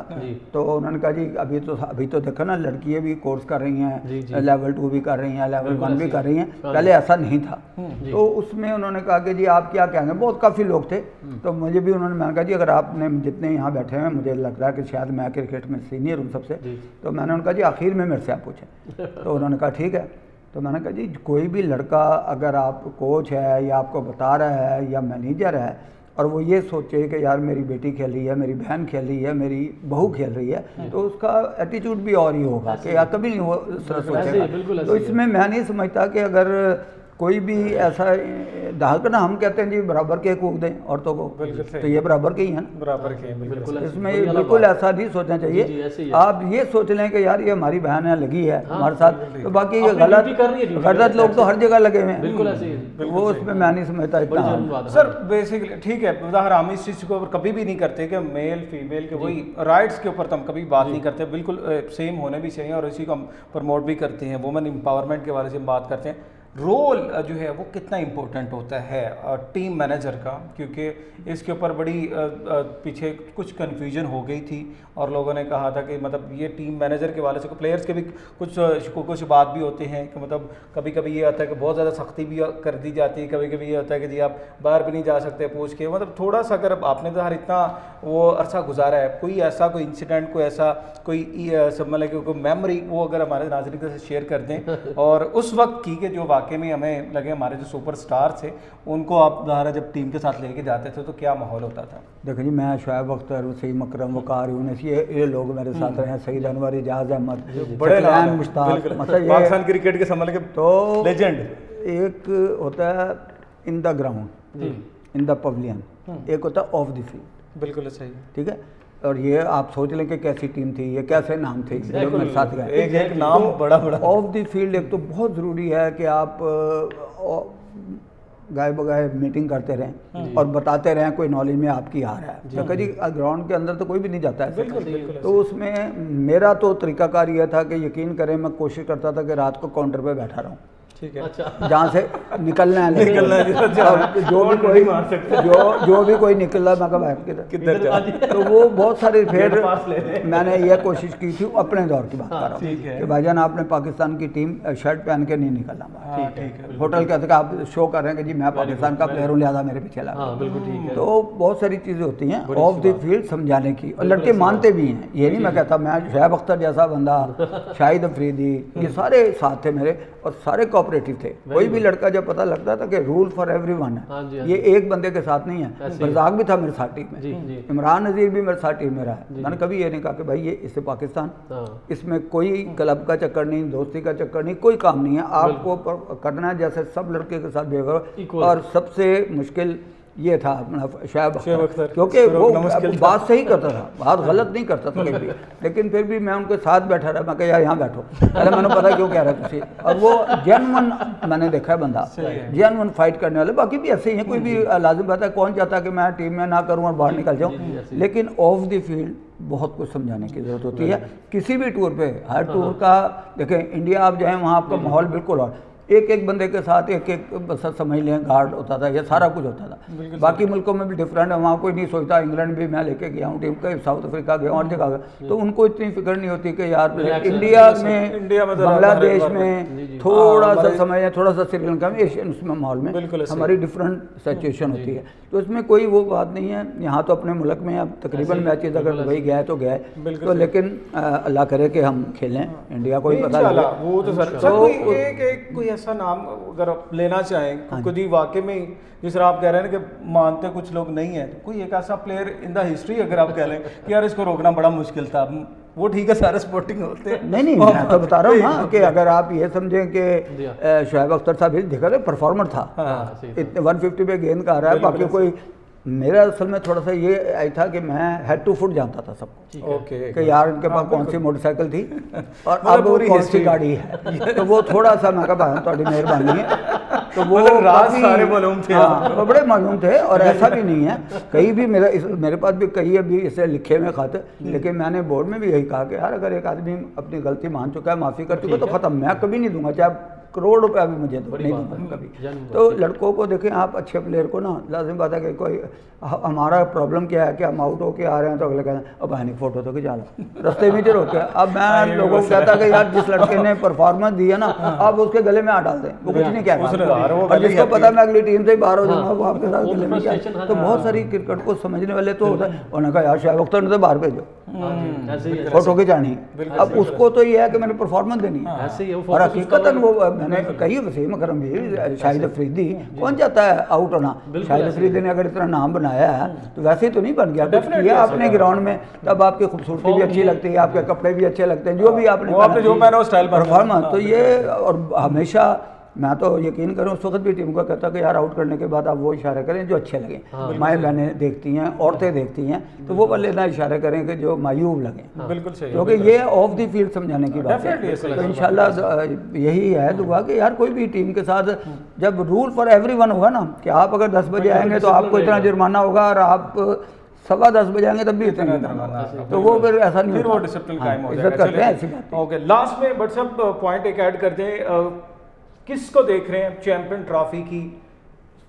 [SPEAKER 2] तो उन्होंने कहा जी अभी तो देखो ना लड़कियाँ भी कोर्स कर रही हैं, लेवल 2 भी कर रही हैं, लेवल 1 भी कर रही हैं, पहले ऐसा नहीं था। तो उसमें उन्होंने कहा कि जी आप क्या कहेंगे, बहुत काफ़ी लोग थे। तो मुझे भी उन्होंने, मैंने कहा जी अगर आपने जितने यहाँ बैठे हैं मुझे लग रहा है कि शायद मैं क्रिकेट में सीनियर हूँ सबसे, तो मैंने उनका जी आखिर में मेरे से आप पूछें। तो उन्होंने कहा ठीक है। तो मैंने कहा जी कोई भी लड़का अगर आप कोच है या आपको बता रहा है या मैनेजर है और वो ये सोचे कि यार मेरी बेटी खेल रही है, मेरी बहन खेल रही है, मेरी बहू खेल रही है, तो उसका एटीट्यूड भी और ही होगा कि यार कभी नहीं वो सोचेगा। तो इसमें मैं नहीं समझता कि अगर कोई भी ऐसा दाहक ना, हम कहते हैं जी बराबर के कूद दें औरतों को, तो ये बराबर के ही हैं ना,
[SPEAKER 1] बराबर के हैं, बिल्कुल।
[SPEAKER 2] इसमें बिल्कुल ऐसा नहीं सोचना चाहिए। आप ये सोच लें कि यार ये हमारी बहन है, लगी है हमारे साथ, तो बाकी ये गलत लोग तो हर जगह लगे हुए हैं,
[SPEAKER 3] बिल्कुल ऐसे ही।
[SPEAKER 2] वो उसमें मैं नहीं समझता इतना।
[SPEAKER 1] सर बेसिकली ठीक है, ज़ाहिर हम इस चीज़ को कभी भी नहीं करते कि मेल फीमेल के वही राइट्स के ऊपर तो हम कभी बात नहीं करते, बिल्कुल सेम होने भी चाहिए और इसी को हम प्रमोट भी करते हैं। वुमेन एम्पावरमेंट के बारे से हम बात करते हैं। रोल जो है वो कितना इम्पोर्टेंट होता है टीम मैनेजर का, क्योंकि इसके ऊपर बड़ी पीछे कुछ कन्फ्यूजन हो गई थी और लोगों ने कहा था कि मतलब ये टीम मैनेजर के वाले से प्लेयर्स के भी कुछ बात भी होते हैं कि मतलब कभी कभी ये होता है कि बहुत ज़्यादा सख्ती भी कर दी जाती है, कभी कभी ये होता है कि जी आप बाहर भी नहीं जा सकते पूछ के, मतलब थोड़ा सा अगर आपने तो हर इतना वो अरसा गुजारा है, कोई ऐसा कोई इंसिडेंट, कोई ऐसा कोई सब मतलब कोई मेमोरी वो अगर हमारे नाज़रीन के साथ शेयर कर दें और उस वक्त की के जो वाकई में हमें लगे हमारे जो सुपरस्टार थे उनको आप ज़ाहिर जब टीम के साथ लेके जाते थे तो क्या माहौल होता था?
[SPEAKER 2] देखो जी मैं शुएब अख्तर, सईद मकरम, वकार, यूनिस, ये लोग मेरे साथ रहे हैं, सईद अनवर, इजाज़ अहमद,
[SPEAKER 1] बड़े नाम
[SPEAKER 2] मुश्ताक, मतलब
[SPEAKER 1] पाकिस्तान क्रिकेट के समझ के
[SPEAKER 2] तो
[SPEAKER 1] लेजेंड।
[SPEAKER 2] एक होता है in the ground, in the pavilion, एक होता है ऑफ द फील्ड।
[SPEAKER 1] बिल्कुल सही,
[SPEAKER 2] ठीक है। और ये आप सोच लें कि कैसी टीम थी, ये कैसे नाम थे जो मेरे साथ गए,
[SPEAKER 1] एक नाम बड़ा
[SPEAKER 2] ऑफ द फील्ड। एक तो बहुत ज़रूरी है कि आप गाय बगाए मीटिंग करते रहें और बताते रहें कोई नॉलेज में आपकी आ रहा है। तो कभी ग्राउंड के अंदर तो कोई भी नहीं जाता है, तो उसमें मेरा तो तरीकाकार यह था कि यकीन करें मैं कोशिश करता था कि रात को काउंटर पे बैठा रहूं
[SPEAKER 1] ठीक है।
[SPEAKER 3] अच्छा,
[SPEAKER 2] जहाँ से निकलना है
[SPEAKER 1] निकलना है,
[SPEAKER 2] अब जो भी कोई जो भी कोई निकल रहा है मैं कहा किधर
[SPEAKER 1] किधर जा
[SPEAKER 2] तो वो बहुत सारे फिर
[SPEAKER 3] पास ले ले।
[SPEAKER 2] मैंने ये कोशिश की थी अपने दौर की बात कर रहा
[SPEAKER 1] ठीक है।
[SPEAKER 2] हूँ कि भाईजान आपने पाकिस्तान की टीम शर्ट पहन के नहीं निकलना बाहर।
[SPEAKER 1] ठीक है।
[SPEAKER 2] होटल के अंदर आप शो कर रहे हैं कि जी मैं पाकिस्तान का प्लेयर हूँ लिहाजा मेरे पीछे लगा।
[SPEAKER 3] हाँ बिल्कुल ठीक है।
[SPEAKER 2] तो बहुत सारी चीज़ें होती हैं ऑफ द फील्ड समझाने की, और लड़के मानते भी हैं। ये नहीं मैं कहता, मैं शोएब अख्तर जैसा बंदा, शाहिद अफरीदी, ये सारे साथ थे मेरे और सारे कोऑपरेटिव थे। कोई भी लड़का जब पता लगता था कि रूल फॉर एवरीवन
[SPEAKER 3] हाँ जी,
[SPEAKER 2] है,
[SPEAKER 3] हाँ
[SPEAKER 2] ये एक बंदे के साथ नहीं है। रज़ाक भी था मेरे साथ टीम
[SPEAKER 3] जी,
[SPEAKER 2] में,
[SPEAKER 3] जी।
[SPEAKER 2] इमरान नज़ीर भी मेरे साथ टीम में रहा है। मैंने कभी ये नहीं कहा कि भाई ये इससे पाकिस्तान,
[SPEAKER 3] हाँ
[SPEAKER 2] इसमें कोई क्लब का चक्कर नहीं, दोस्ती का चक्कर नहीं, कोई काम नहीं है। आपको करना है जैसे सब लड़के के साथ बिहेव।
[SPEAKER 3] Equal।
[SPEAKER 2] और सबसे मुश्किल ये था अपना शोएब
[SPEAKER 1] शोएब
[SPEAKER 2] अख्तर,
[SPEAKER 1] अख्तर,
[SPEAKER 2] क्योंकि
[SPEAKER 1] इसको
[SPEAKER 2] वो
[SPEAKER 1] रोकना मुश्किल था।
[SPEAKER 2] बात सही करता था, बात गलत नहीं करता था कभी भी। लेकिन फिर भी मैं उनके साथ बैठा रहा, मैं कहा यार यहाँ बैठो, पहले मैंने पता क्यों कह रहा तुझे। और वो जेन्युइन मैंने देखा है बंदा, जेन्युइन फाइट करने वाले। बाकी भी ऐसे ही हैं, कोई भी लाजिम बात है, कौन चाहता कि मैं टीम में ना करूँ और बाहर निकल जाऊँ। लेकिन ऑफ द फील्ड बहुत कुछ समझाने की ज़रूरत होती है किसी भी टूर पे। हर टूर का देखें, इंडिया आप जाएँ वहाँ आपका माहौल बिल्कुल और एक एक बंदे के साथ एक एक बस समझ लें गार्ड होता था, ये सारा कुछ होता था। बाकी मुल्कों में भी डिफरेंट है, वहाँ कोई नहीं सोचता। इंग्लैंड भी मैं लेके गया हूँ टीम का, साउथ अफ्रीका गया और जगह गया, तो उनको इतनी फिक्र नहीं होती कि यार इंडिया में, बांग्लादेश में थोड़ा सा समझ लें, थोड़ा सा श्रीलंका में, एशियन उसमें माहौल में हमारी डिफरेंट सिचुएशन होती है। तो इसमें कोई वो बात नहीं है। यहाँ तो अपने मुल्क में अब तकरीबन मैचेज अगर दुबई गया है तो गया है, तो लेकिन अल्लाह करे कि हम खेलें, इंडिया को ही पता लगे।
[SPEAKER 1] वो तो सर कोई ऐसा नाम अगर आप लेना चाहें, खुद ही वाकई में जिस तरह आप कह रहे हैं कि मानते कुछ लोग नहीं है, तो कोई एक ऐसा प्लेयर इन द हिस्ट्री अगर आप कह लें कि यार इसको रोकना बड़ा मुश्किल था, वो ठीक है सारे स्पोर्टिंग होते हैं।
[SPEAKER 2] नहीं मैं तो बता रहा हूँ ना कि अगर आप ये समझें कि शोएब अख्तर साहब ही देखा रहे परफॉर्मर था, इतने 150 पे गेंद का आ रहा है। बाकी कोई मेरा असल में थोड़ा सा ये आई था कि मैं हेड टू फुट जानता था सबको,
[SPEAKER 1] ओके,
[SPEAKER 2] कि यार इनके पास कौन सी मोटरसाइकिल थी और अब कौन सी गाड़ी है। तो वो थोड़ा सा मैं कहा थोड़ी मेहरबानी है। तो वो
[SPEAKER 1] राज सारे मालूम थे,
[SPEAKER 2] हाँ, बड़े मालूम थे। और ऐसा भी नहीं है, कहीं भी मेरे पास भी कई अभी इसे लिखे हुए खत, लेकिन मैंने बोर्ड में भी यही कहा कि यार अगर एक आदमी अपनी गलती मान चुका है, माफ़ी कर चुका है, तो ख़त्म, मैं कभी नहीं दूंगा, चाहे करोड़ रुपया भी मुझे तो नहीं दूंगा कभी। तो लड़कों को देखें, आप अच्छे प्लेयर को ना, लाजिम बात है कि कोई हमारा प्रॉब्लम क्या है कि हम आउट होके आ रहे हैं तो अगले कहते हैं अब भाई फोटो तो खिंचा लो, रास्ते में रोक के। अब मैं लोगों को कहता कि यार जिस लड़के ने परफॉर्मेंस दी है ना, आप उसके गले में हाथ डाल दें, वो कुछ नहीं कह रहा। और जिसको पता मैं अगली टीम से ही बाहर हो जाऊंगा, वो आपके साथ गले में क्या। तो बहुत सारी क्रिकेट को समझने वाले तो होता है, उन्होंने कहा यार शोएब अख्तर ने तो बाहर भेजो, फोटो खिंचानी। अब उसको तो ये है कि मैंने परफॉर्मेंस देनी है। और हकीकतन वो मैंने कही, वसीम अकरम भी, शाहिद अफरीदी, कौन चाहता है आउट होना। शाहिद अफरीदी ने अगर इतना नाम बनाया है तो वैसे ही तो नहीं बन गया, कुछ किया आपने ग्राउंड में, तब आपकी खूबसूरती भी अच्छी लगती है, आपके कपड़े भी अच्छे लगते हैं, जो भी आपने
[SPEAKER 1] जो पहना स्टाइल
[SPEAKER 2] परफॉर्मेंस। तो ये और हमेशा मैं तो यकीन करूँ उस वक्त भी टीम को कहता कि यार आउट करने के बाद आप वो इशारे करें जो अच्छे लगें। माएँ बहनें देखती हैं, औरतें देखती हैं, तो वो वाले ना इशारे करें कि जो मायूब लगें।
[SPEAKER 1] बिल्कुल सही,
[SPEAKER 2] क्योंकि ये ऑफ द फील्ड समझाने की बात है। तो इंशाल्लाह यही है दुआ कि यार कोई भी टीम के साथ जब रूल फॉर एवरीवन होगा ना, कि आप अगर 10 बजे आएंगे तो आपको इतना जुर्माना होगा, और आप 10:15 बजे आएंगे तब भी इतना जुर्माना, तो वो फिर ऐसा नहीं,
[SPEAKER 1] फिर वो डिसिप्लिन कायम हो
[SPEAKER 2] इज्जत करते हैं ऐसी बात।
[SPEAKER 1] ओके, लास्ट में बट सब पॉइंट एक ऐड करते हैं, किसको देख रहे हैं चैंपियन ट्रॉफी की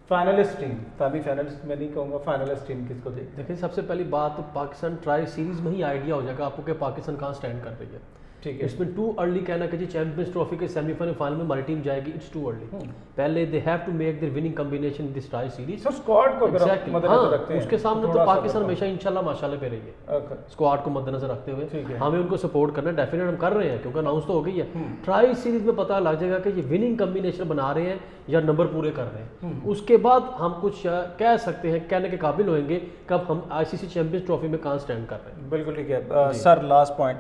[SPEAKER 1] फाइनलिस्ट टीम, सेमी फाइनलिस्ट मैं नहीं कहूँगा, फाइनलिस्ट टीम किसको देख?
[SPEAKER 3] देखिए सबसे पहली बात, पाकिस्तान ट्राई सीरीज में ही आइडिया हो जाएगा आपको कि पाकिस्तान कहाँ स्टैंड कर रही है।
[SPEAKER 1] ठीक है,
[SPEAKER 3] इसमें टू अर्ली कहना कि जी चैंपियंस ट्रॉफी के सेमीफाइनल फाइनल में हमारी टीम जाएगी, इट्स टू अर्ली। पहले they have to make their winning combination in this tri series.
[SPEAKER 1] Sir squad को अगर मद्देनजर रखते हैं,
[SPEAKER 3] उसके सामने तो पाकिस्तान हमेशा इंशाल्लाह माशाल्लाह पे रही है, स्क्वाड को मद्देनजर रखते हुए हमें उनको सपोर्ट करना है, डेफिनेट हम कर रहे हैं क्योंकि अनाउंस तो हो गई है। ट्राई सीरीज में पता लग जाएगा कि ये विनिंग कॉम्बिनेशन बना रहे हैं या नंबर पूरे कर रहे हैं। उसके बाद हम कुछ कह सकते हैं, कहने के काबिल होंगे कब हम आईसीसी चैंपियंस ट्रॉफी में कहाँ स्टैंड कर रहे हैं।
[SPEAKER 1] बिल्कुल ठीक है सर, लास्ट पॉइंट,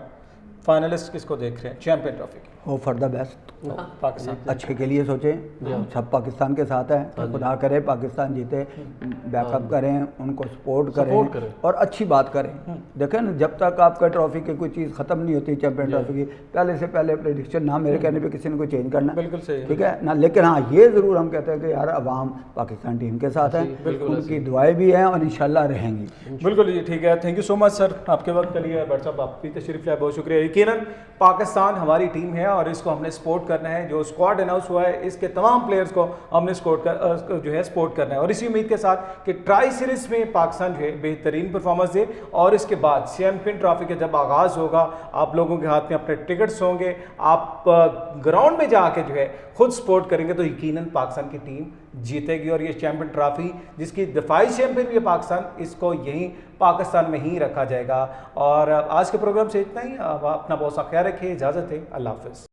[SPEAKER 1] फाइनलिस्ट किसको देख रहे हैं चैंपियन ट्रॉफी की?
[SPEAKER 2] Hope for the best,
[SPEAKER 1] Pakistan
[SPEAKER 2] अच्छे के लिए सोचें, सब पाकिस्तान के साथ हैं, तो खुदा करे पाकिस्तान जीते, बैकअप करें, उनको सपोर्ट करें और अच्छी बात करें। देखें ना, जब तक आपका ट्रॉफी की कोई चीज़ ख़त्म नहीं होती चैंपियन ट्रॉफी की, पहले से पहले प्रेडिक्शन ना मेरे कहने पे किसी ने कोई चेंज करना,
[SPEAKER 1] बिल्कुल सही,
[SPEAKER 2] ठीक है ना। लेकिन हाँ ये ज़रूर हम कहते हैं कि यार अवाम पाकिस्तान टीम के साथ है, उनकी दुआएं भी हैं और इंशाल्लाह रहेंगी।
[SPEAKER 1] बिल्कुल जी, ठीक है, thank you so much sir आपके वक्त के लिए। भट्ट साहब आप भी तशरीफ लाए, बहुत शुक्रिया। यकीनन पाकिस्तान हमारी टीम है और इसको हमने सपोर्ट करना है। जो स्क्वाड अनाउंस हुआ है इसके तमाम प्लेयर्स को हमने सपोर्ट करना है और इसी उम्मीद के साथ कि ट्राई सीरीज में पाकिस्तान जो है बेहतरीन परफॉर्मेंस दे और इसके बाद चैंपियन ट्रॉफी का जब आगाज़ होगा आप लोगों के हाथ में अपने टिकट्स होंगे, आप ग्राउंड में जाके जो है खुद सपोर्ट करेंगे तो यकीनन पाकिस्तान की टीम जीतेगी और ये चैंपियन ट्रॉफी जिसकी दफाई चैंपियन भी है पाकिस्तान, इसको यहीं पाकिस्तान में ही रखा जाएगा। और आज के प्रोग्राम से इतना ही। अपना बहुत सा ख्याल रखिए, इजाज़त है, अल्लाह हाफ़िज़।